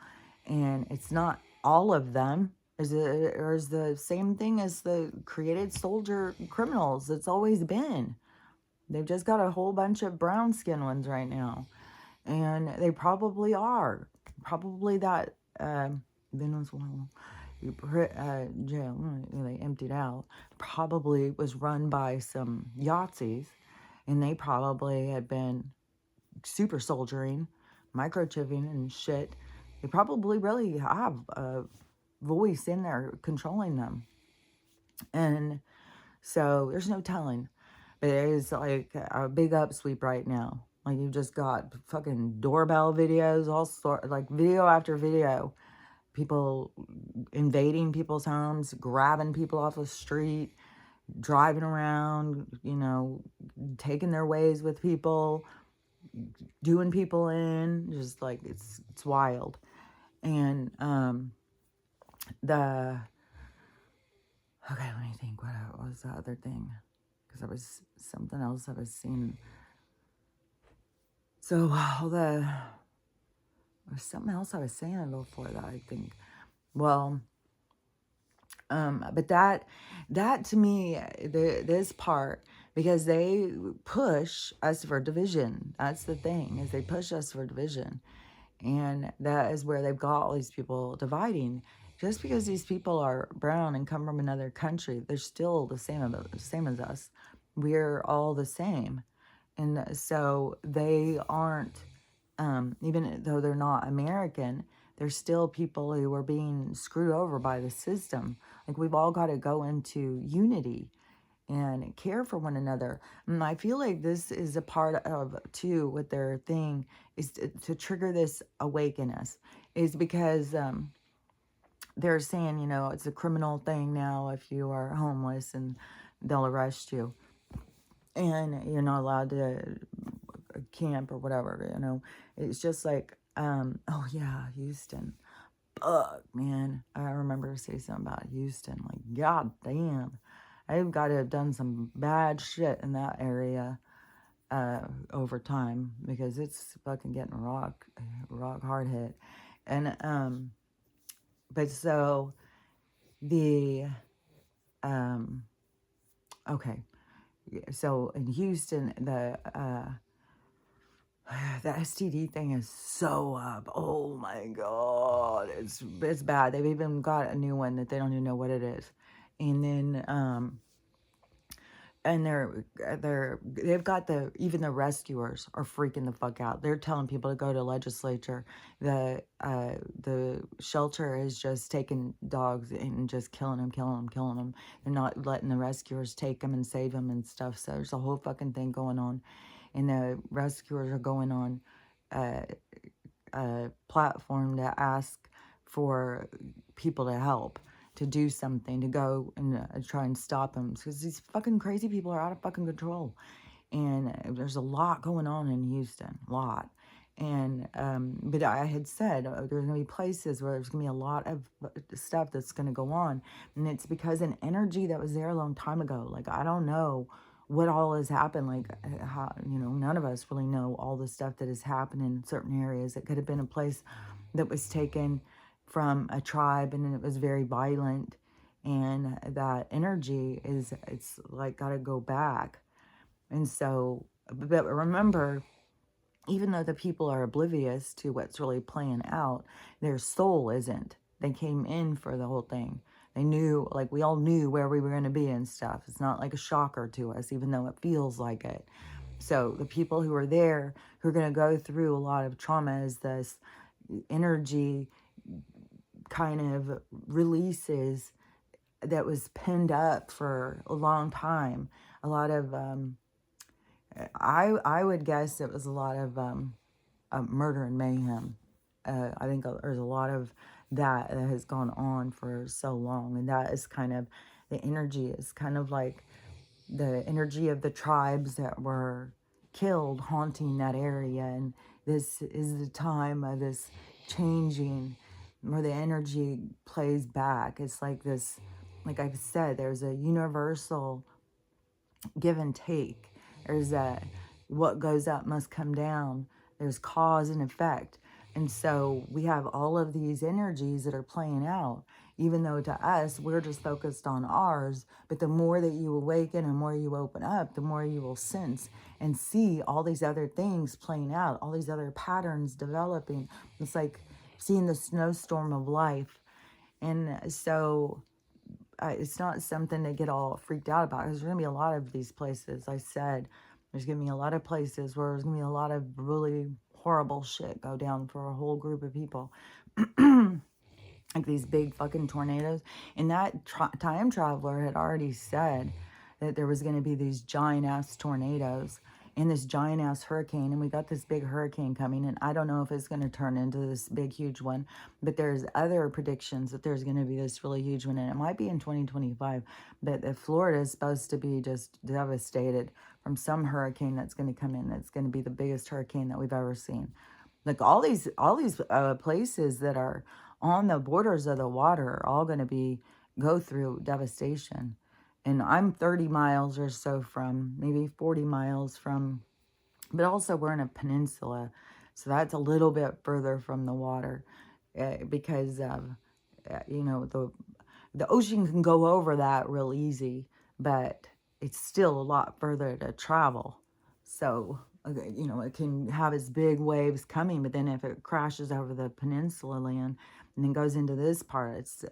S1: And it's not all of them. Is the same thing as the created soldier criminals. It's always been. They've just got a whole bunch of brown skin ones right now. And they probably are. Probably that Venezuela jail they emptied out probably was run by some Yahtzees, and they probably had been super soldiering, microchipping and shit, they probably really have a voice in there controlling them. And so there's no telling. But it is like a big upsweep right now. Like you just got fucking doorbell videos, all sort, like video after video. People invading people's homes, grabbing people off the street, driving around, you know, taking their ways with people, doing people in, just like it's wild. And the okay, let me think. What was the other thing? Because there was something else I was seeing. So all the there was something else I was saying before that, I think. Well, but that to me, this part, because they push us for division. That's the thing, is they push us for division. And that is where they've got all these people dividing. Just because these people are brown and come from another country, they're still the same as us. We're all the same. And so they aren't, even though they're not American, they're still people who are being screwed over by the system. Like, we've all got to go into unity and care for one another. And I feel like this is a part of, too, with their thing, is to trigger this awaken us, is because they're saying, you know, it's a criminal thing now if you are homeless and they'll arrest you. And you're not allowed to camp or whatever, you know. It's just like, oh yeah, Houston. Fuck, man. I remember to say something about Houston. Like, god damn. I've got to have done some bad shit in that area over time, because it's fucking getting rock hard hit. And but so the okay, so in Houston, the STD thing is so up. Oh my god, it's bad. They've even got a new one that they don't even know what it is. And then and they've got even the rescuers are freaking the fuck out. They're telling people to go to legislature. The shelter is just taking dogs and just killing them. They're not letting the rescuers take them and save them and stuff. So there's a whole fucking thing going on, and the rescuers are going on a platform to ask for people to help, to do something, to go and try and stop them, because these fucking crazy people are out of fucking control. And there's a lot going on in Houston, a lot. And but I had said there's gonna be places where there's gonna be a lot of stuff that's gonna go on, and it's because an energy that was there a long time ago. Like, I don't know what all has happened. Like, how, you know, none of us really know all the stuff that has happened in certain areas. It could have been a place that was taken from a tribe and it was very violent, and that energy it's like got to go back. And so, but remember, even though the people are oblivious to what's really playing out, their soul isn't. They came in for the whole thing. They knew, like, we all knew where we were going to be and stuff. It's not like a shocker to us, even though it feels like it. So the people who are there, who are going to go through a lot of trauma, is this energy kind of releases that was pinned up for a long time. A lot of, I would guess it was a lot of murder and mayhem. I think there's a lot of that has gone on for so long, and that is kind of, the energy is kind of like the energy of the tribes that were killed haunting that area. And this is the time of this changing, where the energy plays back. It's like this, like I've said, there's a universal give and take. There's a, what goes up must come down. There's cause and effect. And so we have all of these energies that are playing out, even though to us, we're just focused on ours. But the more that you awaken and more you open up, the more you will sense and see all these other things playing out, all these other patterns developing. It's like seeing the snowstorm of life. And so it's not something to get all freaked out about, because there's going to be a lot of these places, I said, There's going to be a lot of places where there's going to be a lot of really horrible shit go down for a whole group of people. Like these big fucking tornadoes. And that time traveler had already said that there was going to be these giant ass tornadoes and this giant ass hurricane. And we got this big hurricane coming. And I don't know if it's going to turn into this big, huge one. But there's other predictions that there's going to be this really huge one. And it might be in 2025. But Florida is supposed to be just devastated from some hurricane that's going to come in. That's going to be the biggest hurricane that we've ever seen. Like all these places that are on the borders of the water are all going to be go through devastation. And I'm 30 miles or so from, maybe 40 miles from, but also we're in a peninsula, so that's a little bit further from the water, because you know, the ocean can go over that real easy, but it's still a lot further to travel. So, you know, it can have its big waves coming, but then if it crashes over the peninsula land and then goes into this part, it's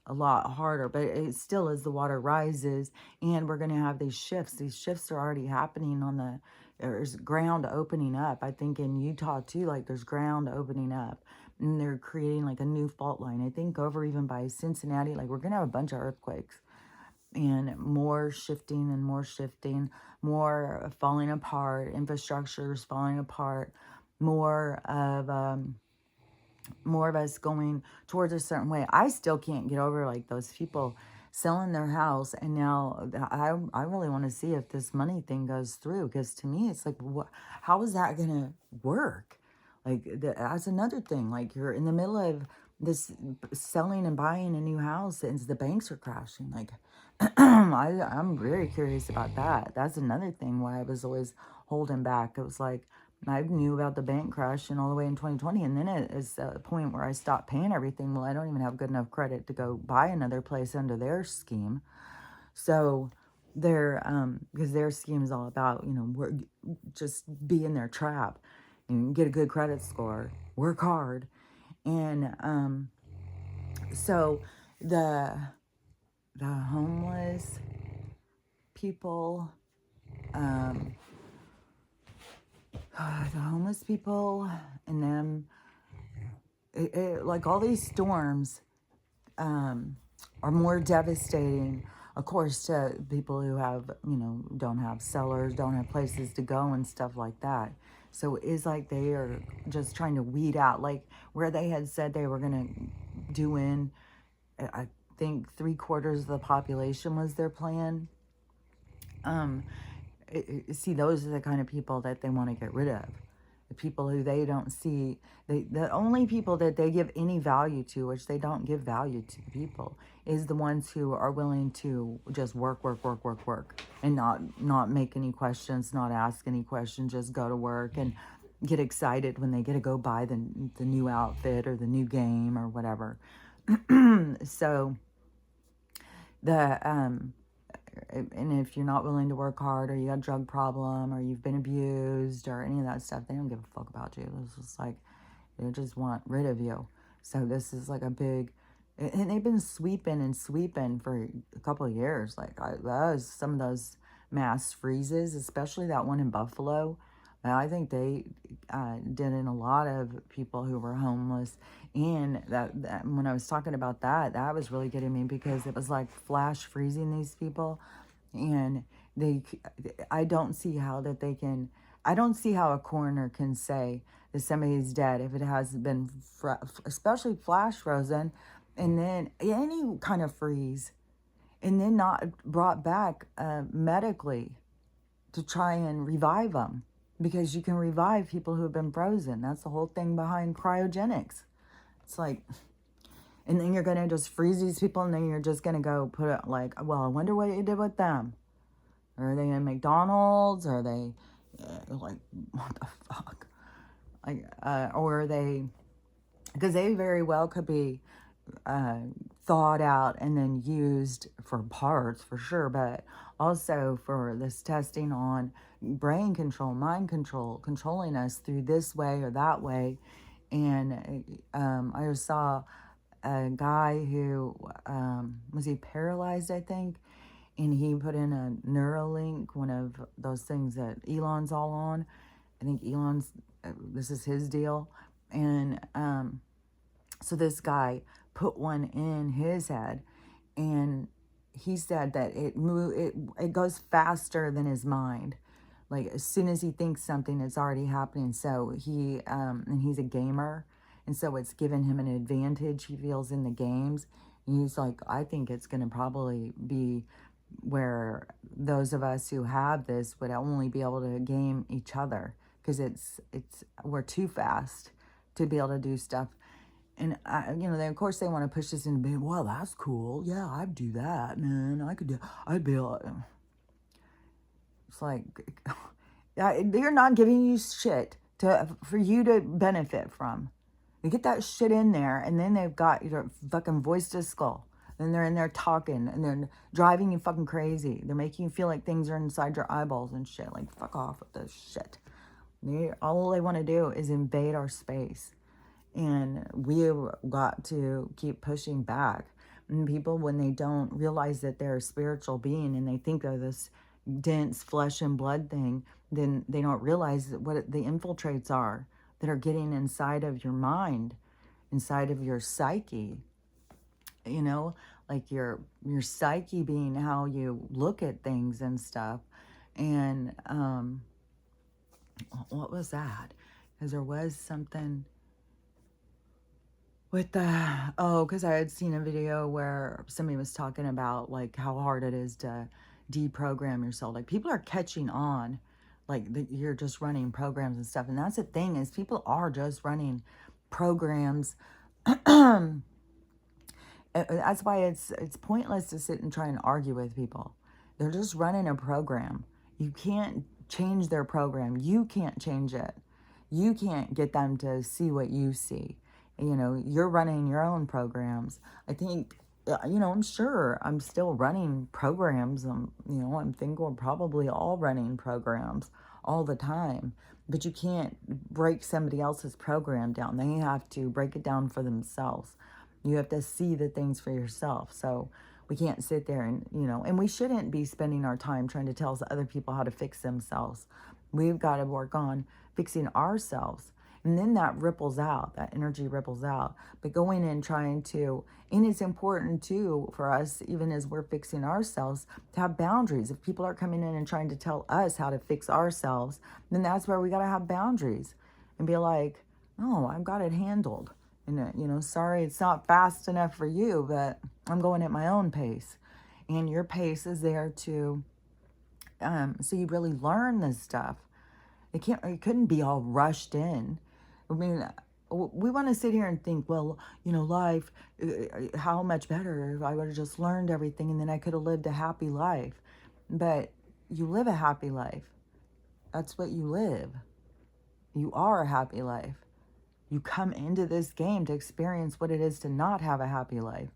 S1: a lot harder. But it still, as the water rises, and we're going to have these shifts. These shifts are already happening on the, there's ground opening up. I think in Utah too, like there's ground opening up. And they're creating like a new fault line. I think over even by Cincinnati, like we're going to have a bunch of earthquakes and more shifting and more falling apart, infrastructures falling apart, more of us going towards a certain way. I still can't get over like those people selling their house, and now I really want to see if this money thing goes through, because to me it's like, how is that gonna work? Like that's another thing. Like you're in the middle of this selling and buying a new house, and the banks are crashing. Like I'm very curious about that. That's another thing why I was always holding back. It was like I knew about the bank crash and all the way in 2020, and then it is a point where I stopped paying everything. Well, I don't even have good enough credit to go buy another place under their scheme. So their because their scheme is all about, you know, just be in their trap and get a good credit score, work hard. And so the homeless people, the homeless people and them, like all these storms are more devastating, of course, to people who have, you know, don't have cellars, don't have places to go and stuff like that. So it's like they are just trying to weed out, like where they had said they were going to do in, I think 3/4 of the population was their plan. See, those are the kind of people that they want to get rid of. The people who they don't see, the only people that they give any value to, which they don't give value to the people, is the ones who are willing to just work, and not make any questions, not ask any questions, just go to work and get excited when they get to go buy the new outfit or the new game or whatever. So the and if you're not willing to work hard, or you got a drug problem, or you've been abused, or any of that stuff, they don't give a fuck about you. It's just like they just want rid of you. So this is like a big, and they've been sweeping for a couple of years. Like that was some of those mass freezes, especially that one in Buffalo. I think they did in a lot of people who were homeless. And that when I was talking about that, that was really getting me, because it was like flash freezing these people. And I don't see how that they can, I don't see how a coroner can say that somebody's dead if it has been, especially flash frozen, and then any kind of freeze, and then not brought back medically to try and revive them. Because you can revive people who have been frozen. That's the whole thing behind cryogenics. It's like, and then you're going to just freeze these people, and then you're just going to go put it like, well, I wonder what you did with them. Or are they in McDonald's? Or are they, like, what the fuck? Like, or are they, because they very well could be thawed out and then used for parts, for sure, but also for this testing on brain control, mind control, controlling us through this way or that way. And I just saw a guy who was he paralyzed, I think, and he put in a Neuralink, one of those things that Elon's all on. I think Elon's, this is his deal. And so this guy put one in his head, and he said that it goes faster than his mind. Like as soon as he thinks something, it's already happening. So and he's a gamer, and so it's given him an advantage he feels in the games. And he's like, I think it's going to probably be where those of us who have this would only be able to game each other, because we're too fast to be able to do stuff. And they, of course, they want to push this into being, well, that's cool. Yeah, I'd do that, man. I'd be able. It's like, they're not giving you shit for you to benefit from. You get that shit in there, and then they've got your fucking voice to skull. And they're in there talking, and they're driving you fucking crazy. They're making you feel like things are inside your eyeballs and shit. Like, fuck off with this shit. All they want to do is invade our space. And we've got to keep pushing back. And people, when they don't realize that they're a spiritual being and they think they're this dense flesh and blood thing, then they don't realize what the infiltrates are that are getting inside of your mind, inside of your psyche. Like your psyche being how you look at things and stuff. And what was that? Because there was something with because I had seen a video where somebody was talking about like how hard it is to deprogram yourself. Like people are catching on, like you're just running programs and stuff. And that's the thing, is people are just running programs. That's why it's pointless to sit and try and argue with people. They're just running a program. You can't change their program. You can't change it. You can't get them to see what you see. You're running your own programs. I think, I'm sure I'm still running programs. I think we're probably all running programs all the time. But you can't break somebody else's program down. They have to break it down for themselves. You have to see the things for yourself. So we can't sit there and we shouldn't be spending our time trying to tell other people how to fix themselves. We've got to work on fixing ourselves. And then that ripples out, that energy ripples out. But going and trying to, and it's important too for us, even as we're fixing ourselves, to have boundaries. If people are coming in and trying to tell us how to fix ourselves, then that's where we got to have boundaries and be like, oh, I've got it handled. And, sorry, it's not fast enough for you, but I'm going at my own pace. And your pace is there to, so you really learn this stuff. It couldn't be all rushed in. I mean, we want to sit here and think, well, life, how much better if I would have just learned everything and then I could have lived a happy life. But you live a happy life. That's what you live. You are a happy life. You come into this game to experience what it is to not have a happy life,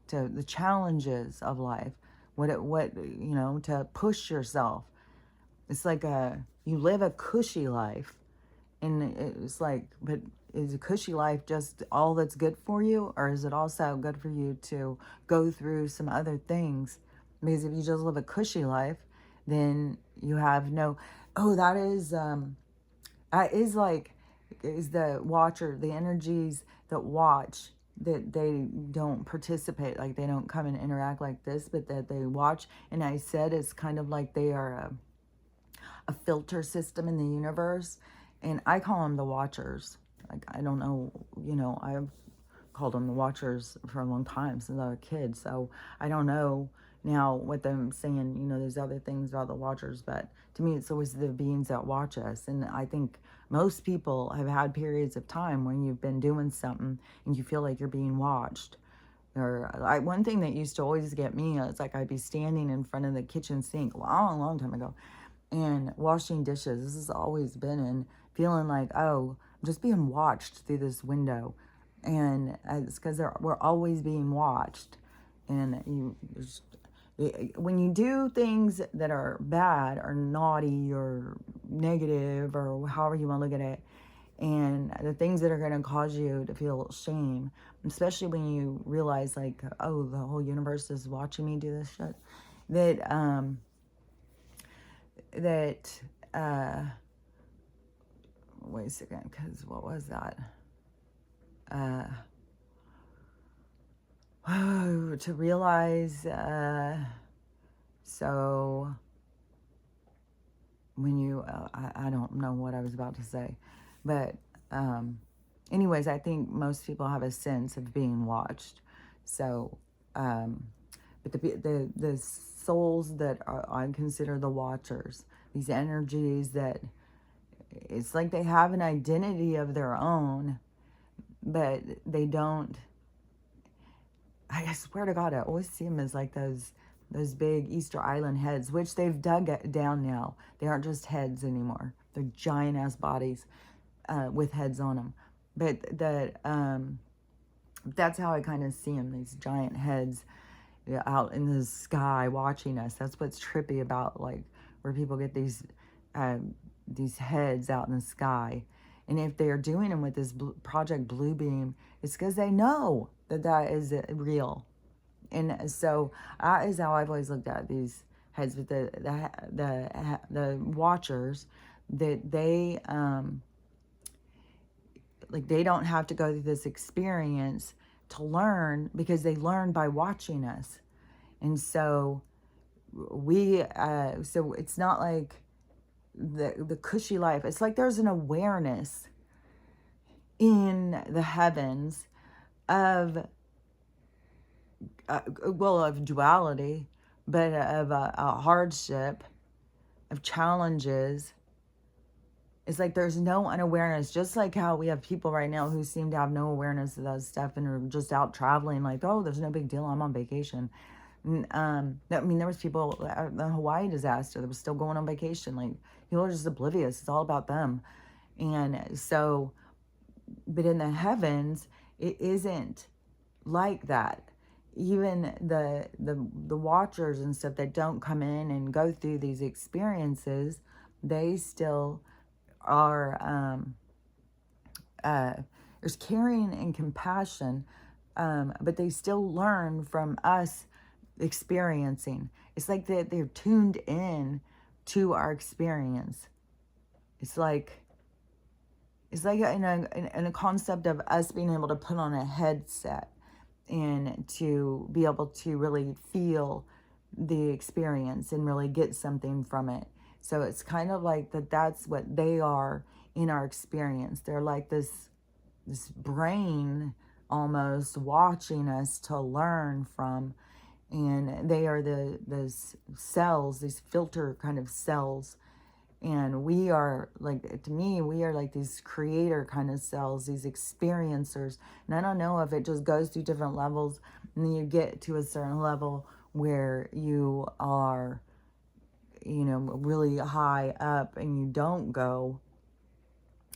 S1: to the challenges of life, to push yourself. It's like you live a cushy life. And it's like, but is a cushy life just all that's good for you? Or is it also good for you to go through some other things? Because if you just live a cushy life, then you have that is the watcher, the energies that watch, that they don't participate, like they don't come and interact like this, but that they watch. And I said it's kind of like they are a filter system in the universe. And I call them the watchers. Like, I don't know, I've called them the watchers for a long time, since I was a kid. So I don't know now what them saying, there's other things about the watchers. But to me, it's always the beings that watch us. And I think most people have had periods of time when you've been doing something and you feel like you're being watched. Or one thing that used to always get me, it's like I'd be standing in front of the kitchen sink a long time ago and washing dishes. This has always been in feeling like, oh, I'm just being watched through this window. And it's because we're always being watched. And when you do things that are bad or naughty or negative or however you want to look at it, and the things that are going to cause you to feel shame, especially when you realize like, oh, the whole universe is watching me do this shit, that that wait a second, because what was that? To realize, so when you, I don't know what I was about to say, but anyways, I think most people have a sense of being watched. So, but the souls that are, I consider the watchers, these energies that it's like they have an identity of their own, but they don't. I swear to God, I always see them as like those big Easter Island heads, which they've dug down now. They aren't just heads anymore. They're giant ass bodies with heads on them. But that's how I kind of see them, these giant heads out in the sky watching us. That's what's trippy about, like, where people get these heads out in the sky. And if they're doing them with this Project Bluebeam, it's because they know that that is real. And so that is how I've always looked at these heads with the watchers, that they like they don't have to go through this experience to learn, because they learn by watching us. And so so it's not like the cushy life. It's like there's an awareness in the heavens of of duality, but of a hardship, of challenges. It's like there's no unawareness, just like how we have people right now who seem to have no awareness of that stuff and are just out traveling like, oh, there's no big deal, I'm on vacation. I mean, there was people at the Hawaii disaster that was still going on vacation. Like, people are just oblivious. It's all about them. And so, but in the heavens, it isn't like that. Even the watchers and stuff that don't come in and go through these experiences, they still are, there's caring and compassion, but they still learn from us experiencing. It's like they're tuned in to our experience. It's like in a concept of us being able to put on a headset and to be able to really feel the experience and really get something from it. So it's kind of like that's what they are in our experience. They're like this brain almost watching us to learn from. And they are the cells, these filter kind of cells. And we are like, to me, we are like these creator kind of cells, these experiencers. And I don't know if it just goes through different levels, and then you get to a certain level where you are, really high up and you don't go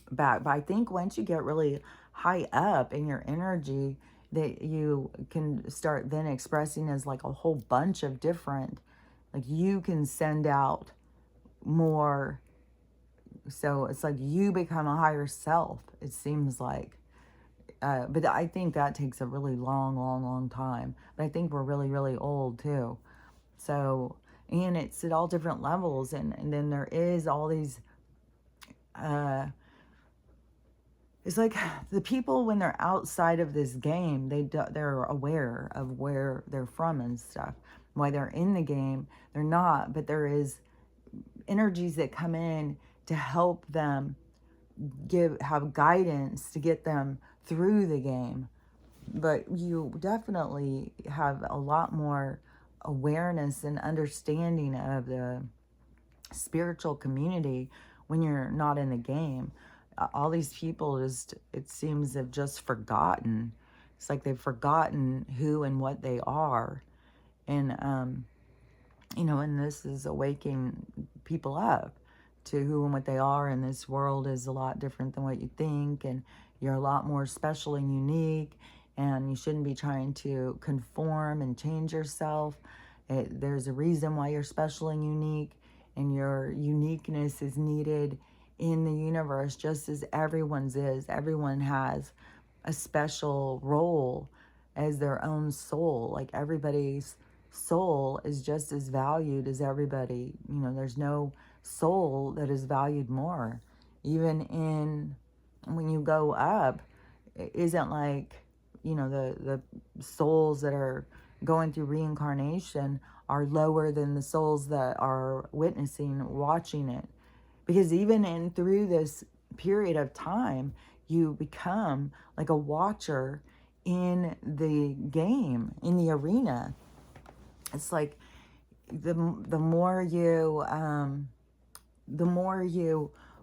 S1: back. But I think once you get really high up in your energy, that you can start then expressing as like a whole bunch of different, like you can send out more. So it's like you become a higher self, it seems like. But I think that takes a really long time. But I think we're really, really old too. So, and it's at all different levels. And then there is all these, it's like the people, when they're outside of this game, they're aware of where they're from and stuff. While they're in the game, they're not. But there is energies that come in to help them have guidance to get them through the game. But you definitely have a lot more awareness and understanding of the spiritual community when you're not in the game. All these people just, it seems, have just forgotten. It's like they've forgotten who and what they are. And, and this is awakening people up to who and what they are. And this world is a lot different than what you think. And you're a lot more special and unique. And you shouldn't be trying to conform and change yourself. There's a reason why you're special and unique. And your uniqueness is needed in the universe just as everyone's is. Everyone has a special role as their own soul. Like everybody's soul is just as valued as everybody. There's no soul that is valued more. Even in when you go up, it isn't like, the souls that are going through reincarnation are lower than the souls that are witnessing, watching it. Because even in through this period of time, you become like a watcher in the game, in the arena. It's like the more you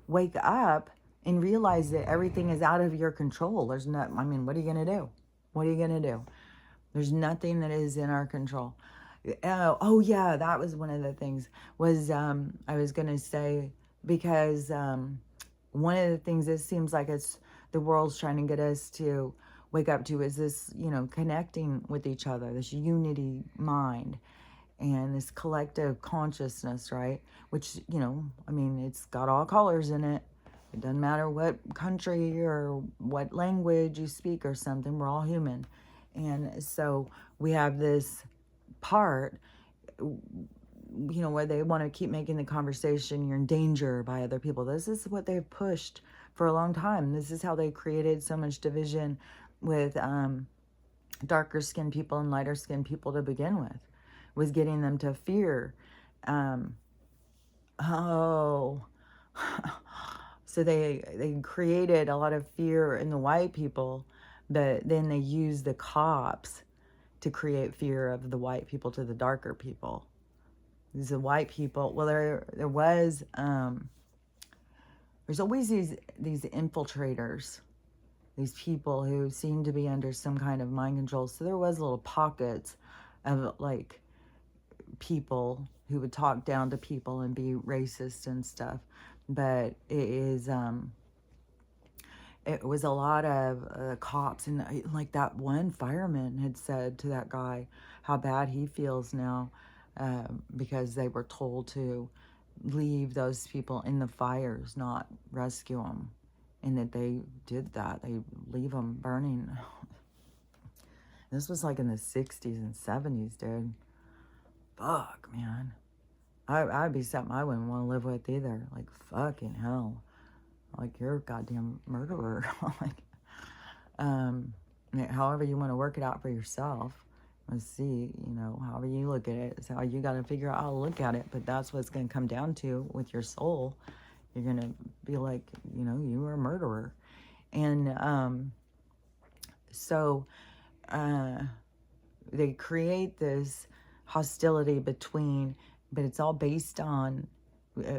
S1: wake up and realize that everything is out of your control. There's not, I mean, what are you going to do? What are you going to do? There's nothing that is in our control. Oh yeah, that was one of the things was, I was going to say, because one of the things it seems like it's the world's trying to get us to wake up to is this, connecting with each other, this unity mind and this collective consciousness, right? Which, I mean, it's got all colors in it. It doesn't matter what country or what language you speak or something, we're all human. And so we have this part, where they want to keep making the conversation, you're in danger by other people. This is what they've pushed for a long time. This is how they created so much division with darker skinned people and lighter skinned people to begin with, was getting them to fear. Oh, so they created a lot of fear in the white people, but then they used the cops to create fear of the white people to the darker people. These are white people. Well, there was there's always these infiltrators, these people who seem to be under some kind of mind control. So there was little pockets of like people who would talk down to people and be racist and stuff, but it was a lot of cops, and like that one fireman had said to that guy how bad he feels now, because they were told to leave those people in the fires, not rescue them, and that they did that. They leave them burning. This was like in the 60s and 70s, dude. Fuck, man. I'd be something I wouldn't want to live with either. Like, fucking hell. Like, you're a goddamn murderer. Like, however you want to work it out for yourself. Let's see, however you look at it, it's how you got to figure out how to look at it. But that's what it's going to come down to with your soul. You're going to be like, you were a murderer. And so they create this hostility between, but it's all based on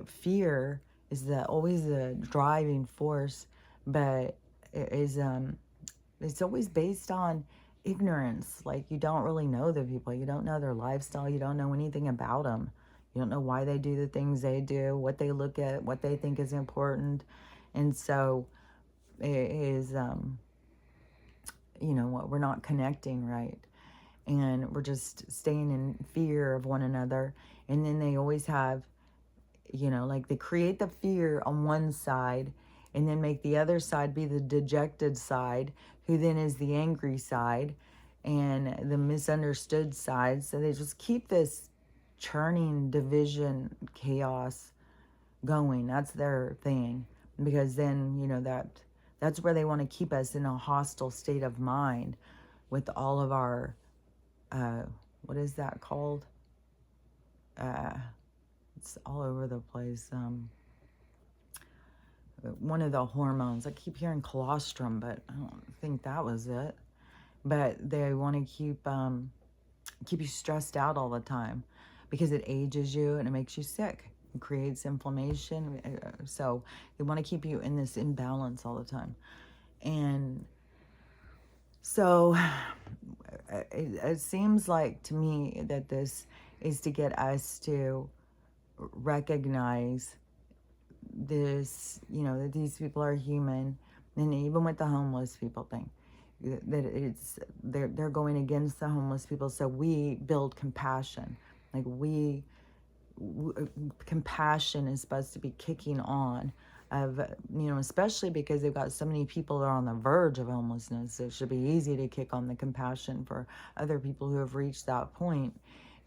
S1: fear is always the driving force, but it's always based on ignorance. Like, you don't really know the people, you don't know their lifestyle, you don't know anything about them, you don't know why they do the things they do, what they look at, what they think is important. And so it is we're not connecting right, and we're just staying in fear of one another. And then they always have, like, they create the fear on one side and then make the other side be the dejected side, who then is the angry side and the misunderstood side. So they just keep this churning division, chaos going. That's their thing, because then, that's where they want to keep us in a hostile state of mind with all of our what is that called? It's all over the place. One of the hormones. I keep hearing colostrum, but I don't think that was it. But they want to keep you stressed out all the time, because it ages you and it makes you sick. It creates inflammation. So they want to keep you in this imbalance all the time. And so it seems like to me that this is to get us to recognize this, that these people are human. And even with the homeless people thing, that they're going against the homeless people. So we build compassion. Like, compassion is supposed to be kicking on of, especially because they've got so many people that are on the verge of homelessness. It should be easy to kick on the compassion for other people who have reached that point.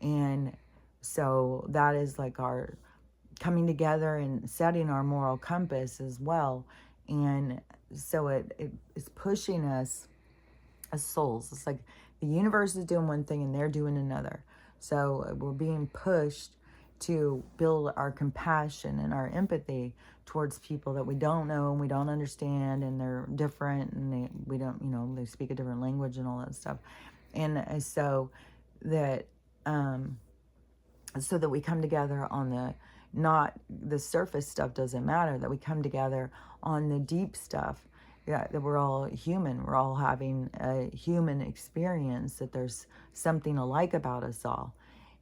S1: And so that is like our coming together and setting our moral compass as well. And so it is pushing us as souls. It's like the universe is doing one thing and they're doing another. So we're being pushed to build our compassion and our empathy towards people that we don't know and we don't understand, and they're different, and we don't, they speak a different language and all that stuff. And so that so that we come together on the, not the surface stuff doesn't matter, that we come together on the deep stuff. Yeah, that we're all human, we're all having a human experience, that there's something alike about us all.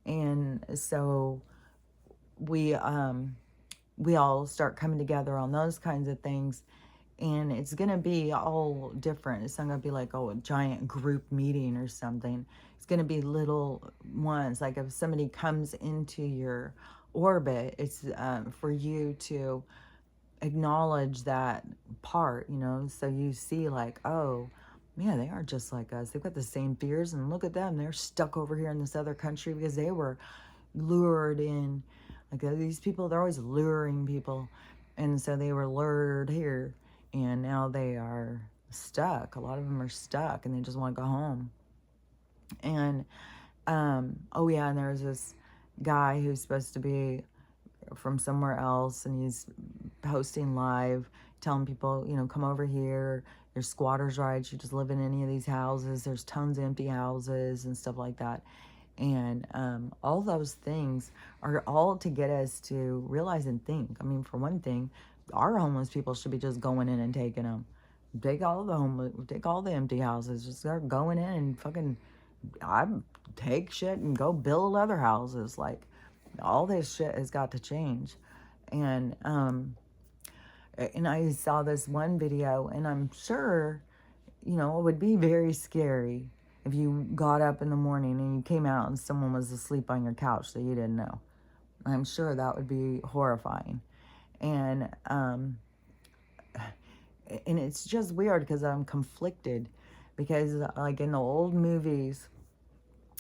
S1: And so we all start coming together on those kinds of things, and it's going to be all different. It's not going to be like, oh, a giant group meeting or something. It's going to be little ones. Like if somebody comes into your orbit, it's for you to acknowledge that part, so you see like, oh, man, they are just like us. They've got the same fears, and look at them. They're stuck over here in this other country because they were lured in. Like these people, they're always luring people. And so they were lured here, and now they are stuck. A lot of them are stuck and they just want to go home. And, oh yeah, and there's this guy who's supposed to be from somewhere else, and he's posting live, telling people, come over here. There's squatters' rights. You just live in any of these houses. There's tons of empty houses and stuff like that. And all those things are all to get us to realize and think. I mean, for one thing, our homeless people should be just going in and taking them. Take all the empty houses. Just start going in and fucking, I take shit and go build other houses. Like, all this shit has got to change. And I saw this one video, and I'm sure, it would be very scary if you got up in the morning and you came out and someone was asleep on your couch that you didn't know. I'm sure that would be horrifying. And it's just weird because I'm conflicted, because like in the old movies,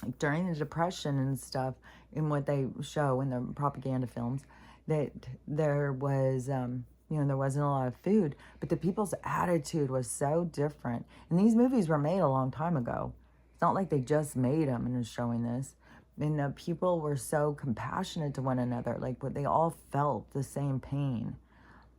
S1: like during the Depression and stuff, in what they show in the propaganda films, that there was there wasn't a lot of food, but the people's attitude was so different. And these movies were made a long time ago. It's not like they just made them and are showing this. And the people were so compassionate to one another. Like, but they all felt the same pain.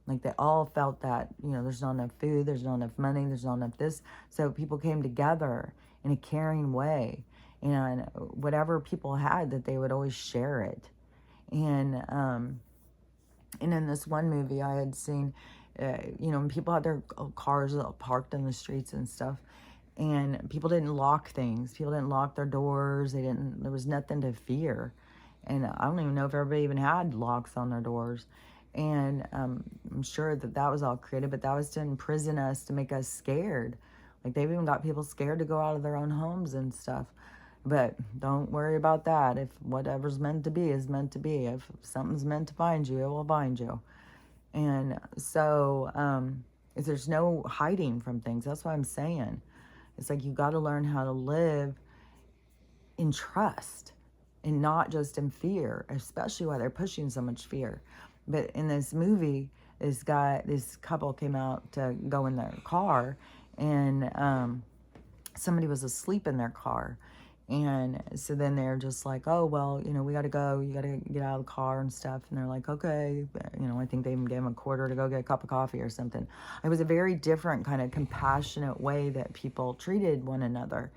S1: Like they all felt that, there's not enough food, there's not enough money, there's not enough this. So people came together in a caring way. And whatever people had, that they would always share it. And in this one movie I had seen, people had their cars parked in the streets and stuff. And people didn't lock things. People didn't lock their doors. There was nothing to fear. And I don't even know if everybody even had locks on their doors. And I'm sure that was all created, but that was to imprison us, to make us scared. Like they've even got people scared to go out of their own homes and stuff. But don't worry about that. If whatever's meant to be is meant to be. If something's meant to find you, it will find you. And so if there's no hiding from things, that's what I'm saying. It's like you got to learn how to live in trust and not just in fear, especially while they're pushing so much fear. But in this movie, this couple came out to go in their car, and somebody was asleep in their car. And so then they're just like, oh, well, we got to go. You got to get out of the car and stuff. And they're like, okay. I think they even gave them a quarter to go get a cup of coffee or something. It was a very different kind of compassionate way that people treated one another.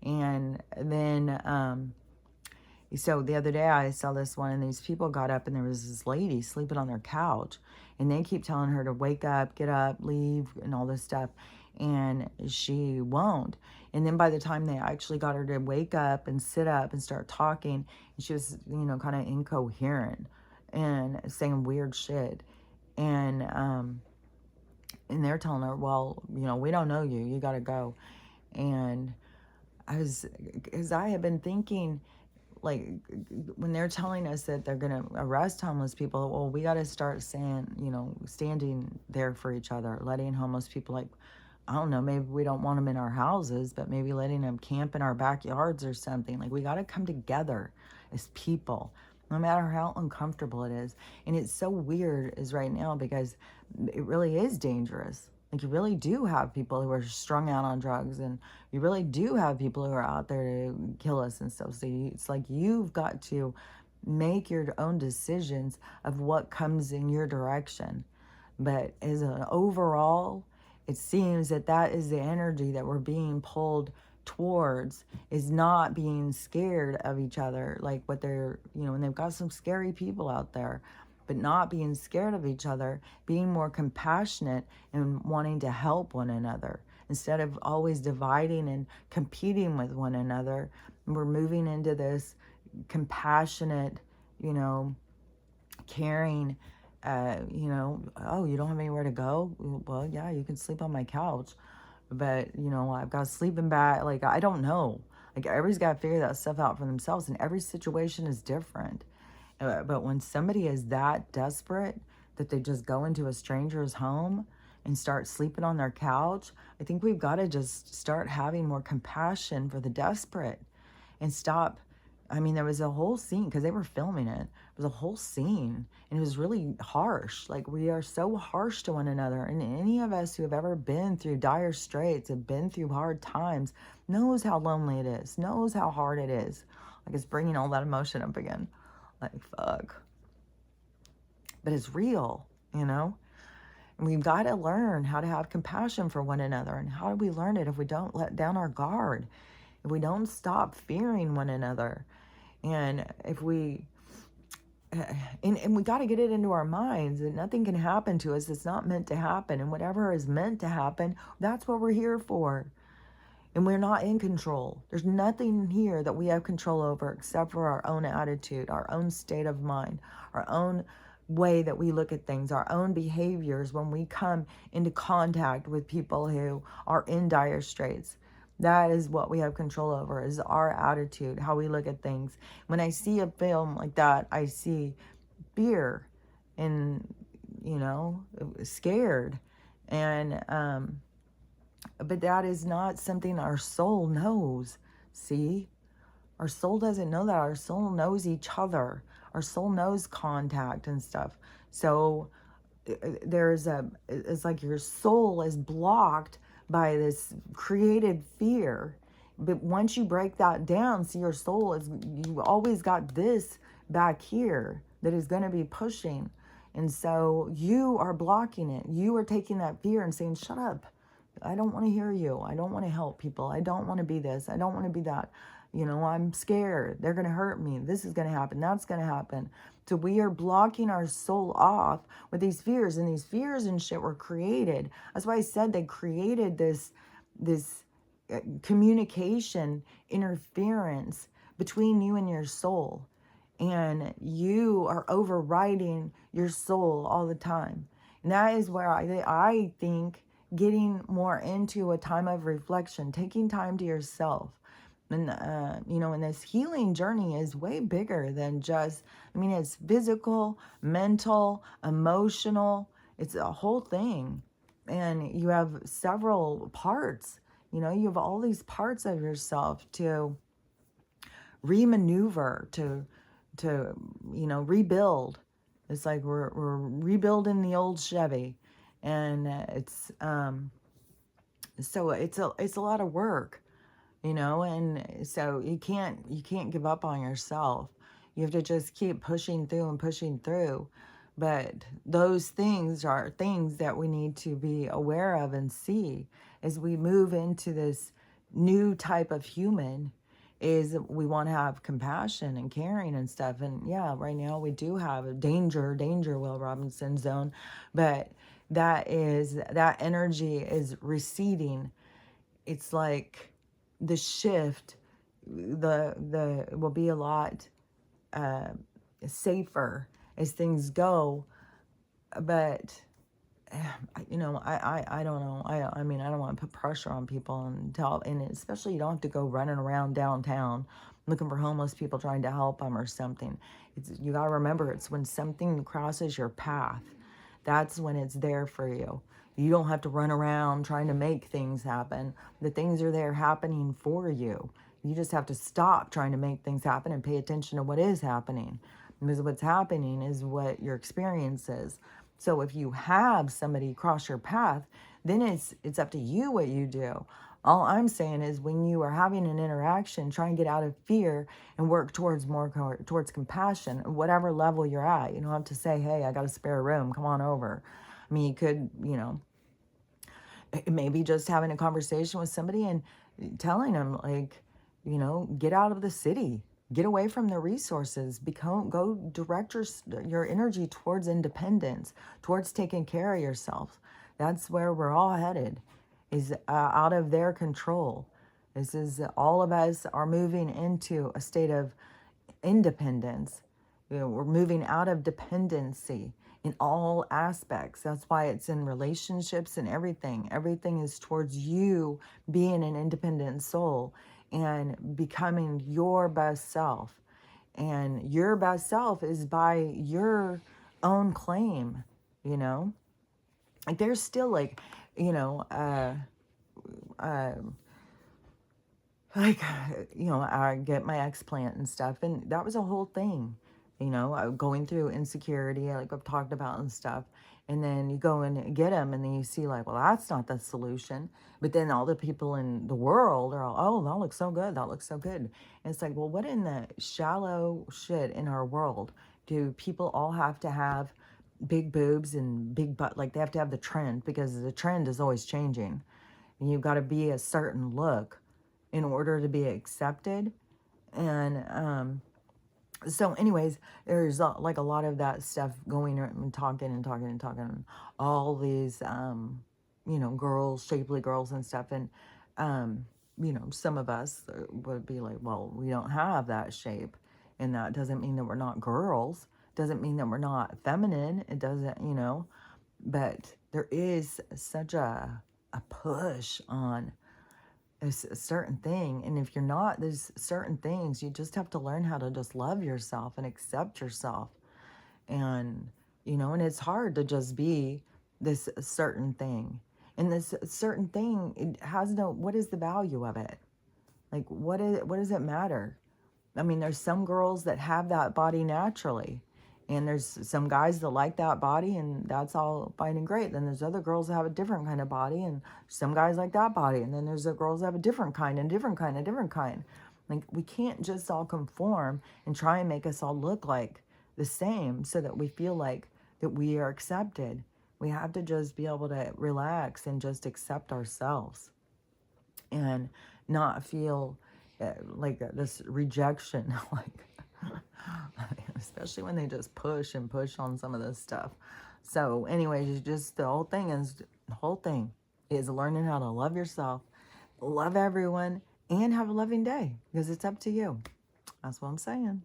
S1: And then, so the other day I saw this one, and these people got up, and there was this lady sleeping on their couch. And they keep telling her to wake up, get up, leave, and all this stuff. And she won't. And then by the time they actually got her to wake up and sit up and start talking, she was, kind of incoherent and saying weird shit. And they're telling her, well, we don't know you. You got to go. And because I have been thinking, like, when they're telling us that they're going to arrest homeless people, well, we got to start saying, standing there for each other, letting homeless people, like, I don't know, maybe we don't want them in our houses, but maybe letting them camp in our backyards or something. Like, we got to come together as people, no matter how uncomfortable it is. And it's so weird is right now because it really is dangerous. Like, you really do have people who are strung out on drugs, and you really do have people who are out there to kill us and stuff. So it's like you've got to make your own decisions of what comes in your direction. But as an overall, it seems that that is the energy that we're being pulled towards, is not being scared of each other, like what they're, and they've got some scary people out there, but not being scared of each other, being more compassionate and wanting to help one another instead of always dividing and competing with one another. We're moving into this compassionate, you know, caring, oh, you don't have anywhere to go? Well, yeah, you can sleep on my couch, but, I've got a sleeping bag. Like, I don't know. Like, everybody's got to figure that stuff out for themselves, and every situation is different. But when somebody is that desperate that they just go into a stranger's home and start sleeping on their couch, I think we've got to just start having more compassion for the desperate and stop. I mean, there was a whole scene because they were filming it. It was a whole scene, and it was really harsh. Like, we are so harsh to one another. And any of us who have ever been through dire straits, have been through hard times, knows how lonely it is, knows how hard it is. Like, it's bringing all that emotion up again. Like, fuck. But it's real, And we've got to learn how to have compassion for one another. And how do we learn it if we don't let down our guard? If we don't stop fearing one another? And if we, and we got to get it into our minds that nothing can happen to us that's not meant to happen. And whatever is meant to happen, that's what we're here for. And we're not in control. There's nothing here that we have control over except for our own attitude, our own state of mind, our own way that we look at things, our own behaviors when we come into contact with people who are in dire straits. That is what we have control over, is our attitude, how we look at things. When I see a film like that, I see fear and, scared. And, but that is not something our soul knows. See? Our soul doesn't know that. Our soul knows each other. Our soul knows contact and stuff. So it's like your soul is blocked by this created fear. But once you break that down, see, your soul is, you always got this back here that is going to be pushing. And so you are blocking it. You are taking that fear and saying, shut up. I don't want to hear you. I don't want to help people. I don't want to be this. I don't want to be that. I'm scared. They're going to hurt me. This is going to happen. That's going to happen. So we are blocking our soul off with these fears, and these fears and shit were created. That's why I said they created this communication interference between you and your soul. And you are overriding your soul all the time. And that is where I think getting more into a time of reflection, taking time to yourself. And, and this healing journey is way bigger than just, it's physical, mental, emotional. It's a whole thing. And you have several parts. You have all these parts of yourself to remaneuver, to rebuild. It's like we're rebuilding the old Chevy. And it's so it's a lot of work, and so you can't give up on yourself. You have to just keep pushing through and pushing through. But those things are things that we need to be aware of and see as we move into this new type of human. Is we want to have compassion and caring and stuff. And yeah, right now we do have a danger, Will Robinson zone, but that energy is receding. It's like the shift, the will be a lot safer as things go. But I don't know. I don't want to put pressure on people and especially you don't have to go running around downtown looking for homeless people trying to help them or something. You got to remember, it's when something crosses your path. That's when it's there for you. You don't have to run around trying to make things happen. The things are there happening for you. You just have to stop trying to make things happen and pay attention to what is happening. Because what's happening is what your experience is. So if you have somebody cross your path, then it's up to you what you do. All I'm saying is when you are having an interaction, try and get out of fear and work towards towards compassion, whatever level you're at. You don't have to say, hey, I got a spare room, come on over. I mean, you could, maybe just having a conversation with somebody and telling them, like, get out of the city, get away from the resources, go direct your energy towards independence, towards taking care of yourself. That's where we're all headed, is out of their control. This is, all of us are moving into a state of independence. We're moving out of dependency in all aspects. That's why it's in relationships and everything. Everything is towards you being an independent soul and becoming your best self. And your best self is by your own claim, you know? Like there's still like, you know, uh, like, I get my explant and stuff, and that was a whole thing, going through insecurity, like I've talked about and stuff. And then you go and get them, and then you see, like, well, that's not the solution. But then all the people in the world are all, oh, that looks so good. That looks so good. And it's like, well, what in the shallow shit in our world do people all have to have big boobs and big butt? Like, they have to have the trend because the trend is always changing. And you've got to be a certain look in order to be accepted. And so anyways, there's like a lot of that stuff going and talking and talking and talking, all these girls, shapely girls and stuff. And some of us would be like, well, we don't have that shape, and that doesn't mean that we're not girls, doesn't mean that we're not feminine. It doesn't, but there is such a push on a certain thing. And if you're not, there's certain things you just have to learn how to just love yourself and accept yourself. And and it's hard to just be this certain thing. And this certain thing, it has no, what is the value of it? Like, what does it matter? I mean, there's some girls that have that body naturally, and there's some guys that like that body, and that's all fine and great. Then there's other girls that have a different kind of body, and some guys like that body. And then there's the girls that have a different kind and different kind and different kind. Like, we can't just all conform and try and make us all look like the same so that we feel like that we are accepted. We have to just be able to relax and just accept ourselves and not feel like this rejection, like, especially when they just push and push on some of this stuff. So anyways, just the whole thing is learning how to love yourself, love everyone, and have a loving day, because it's up to you. That's what I'm saying.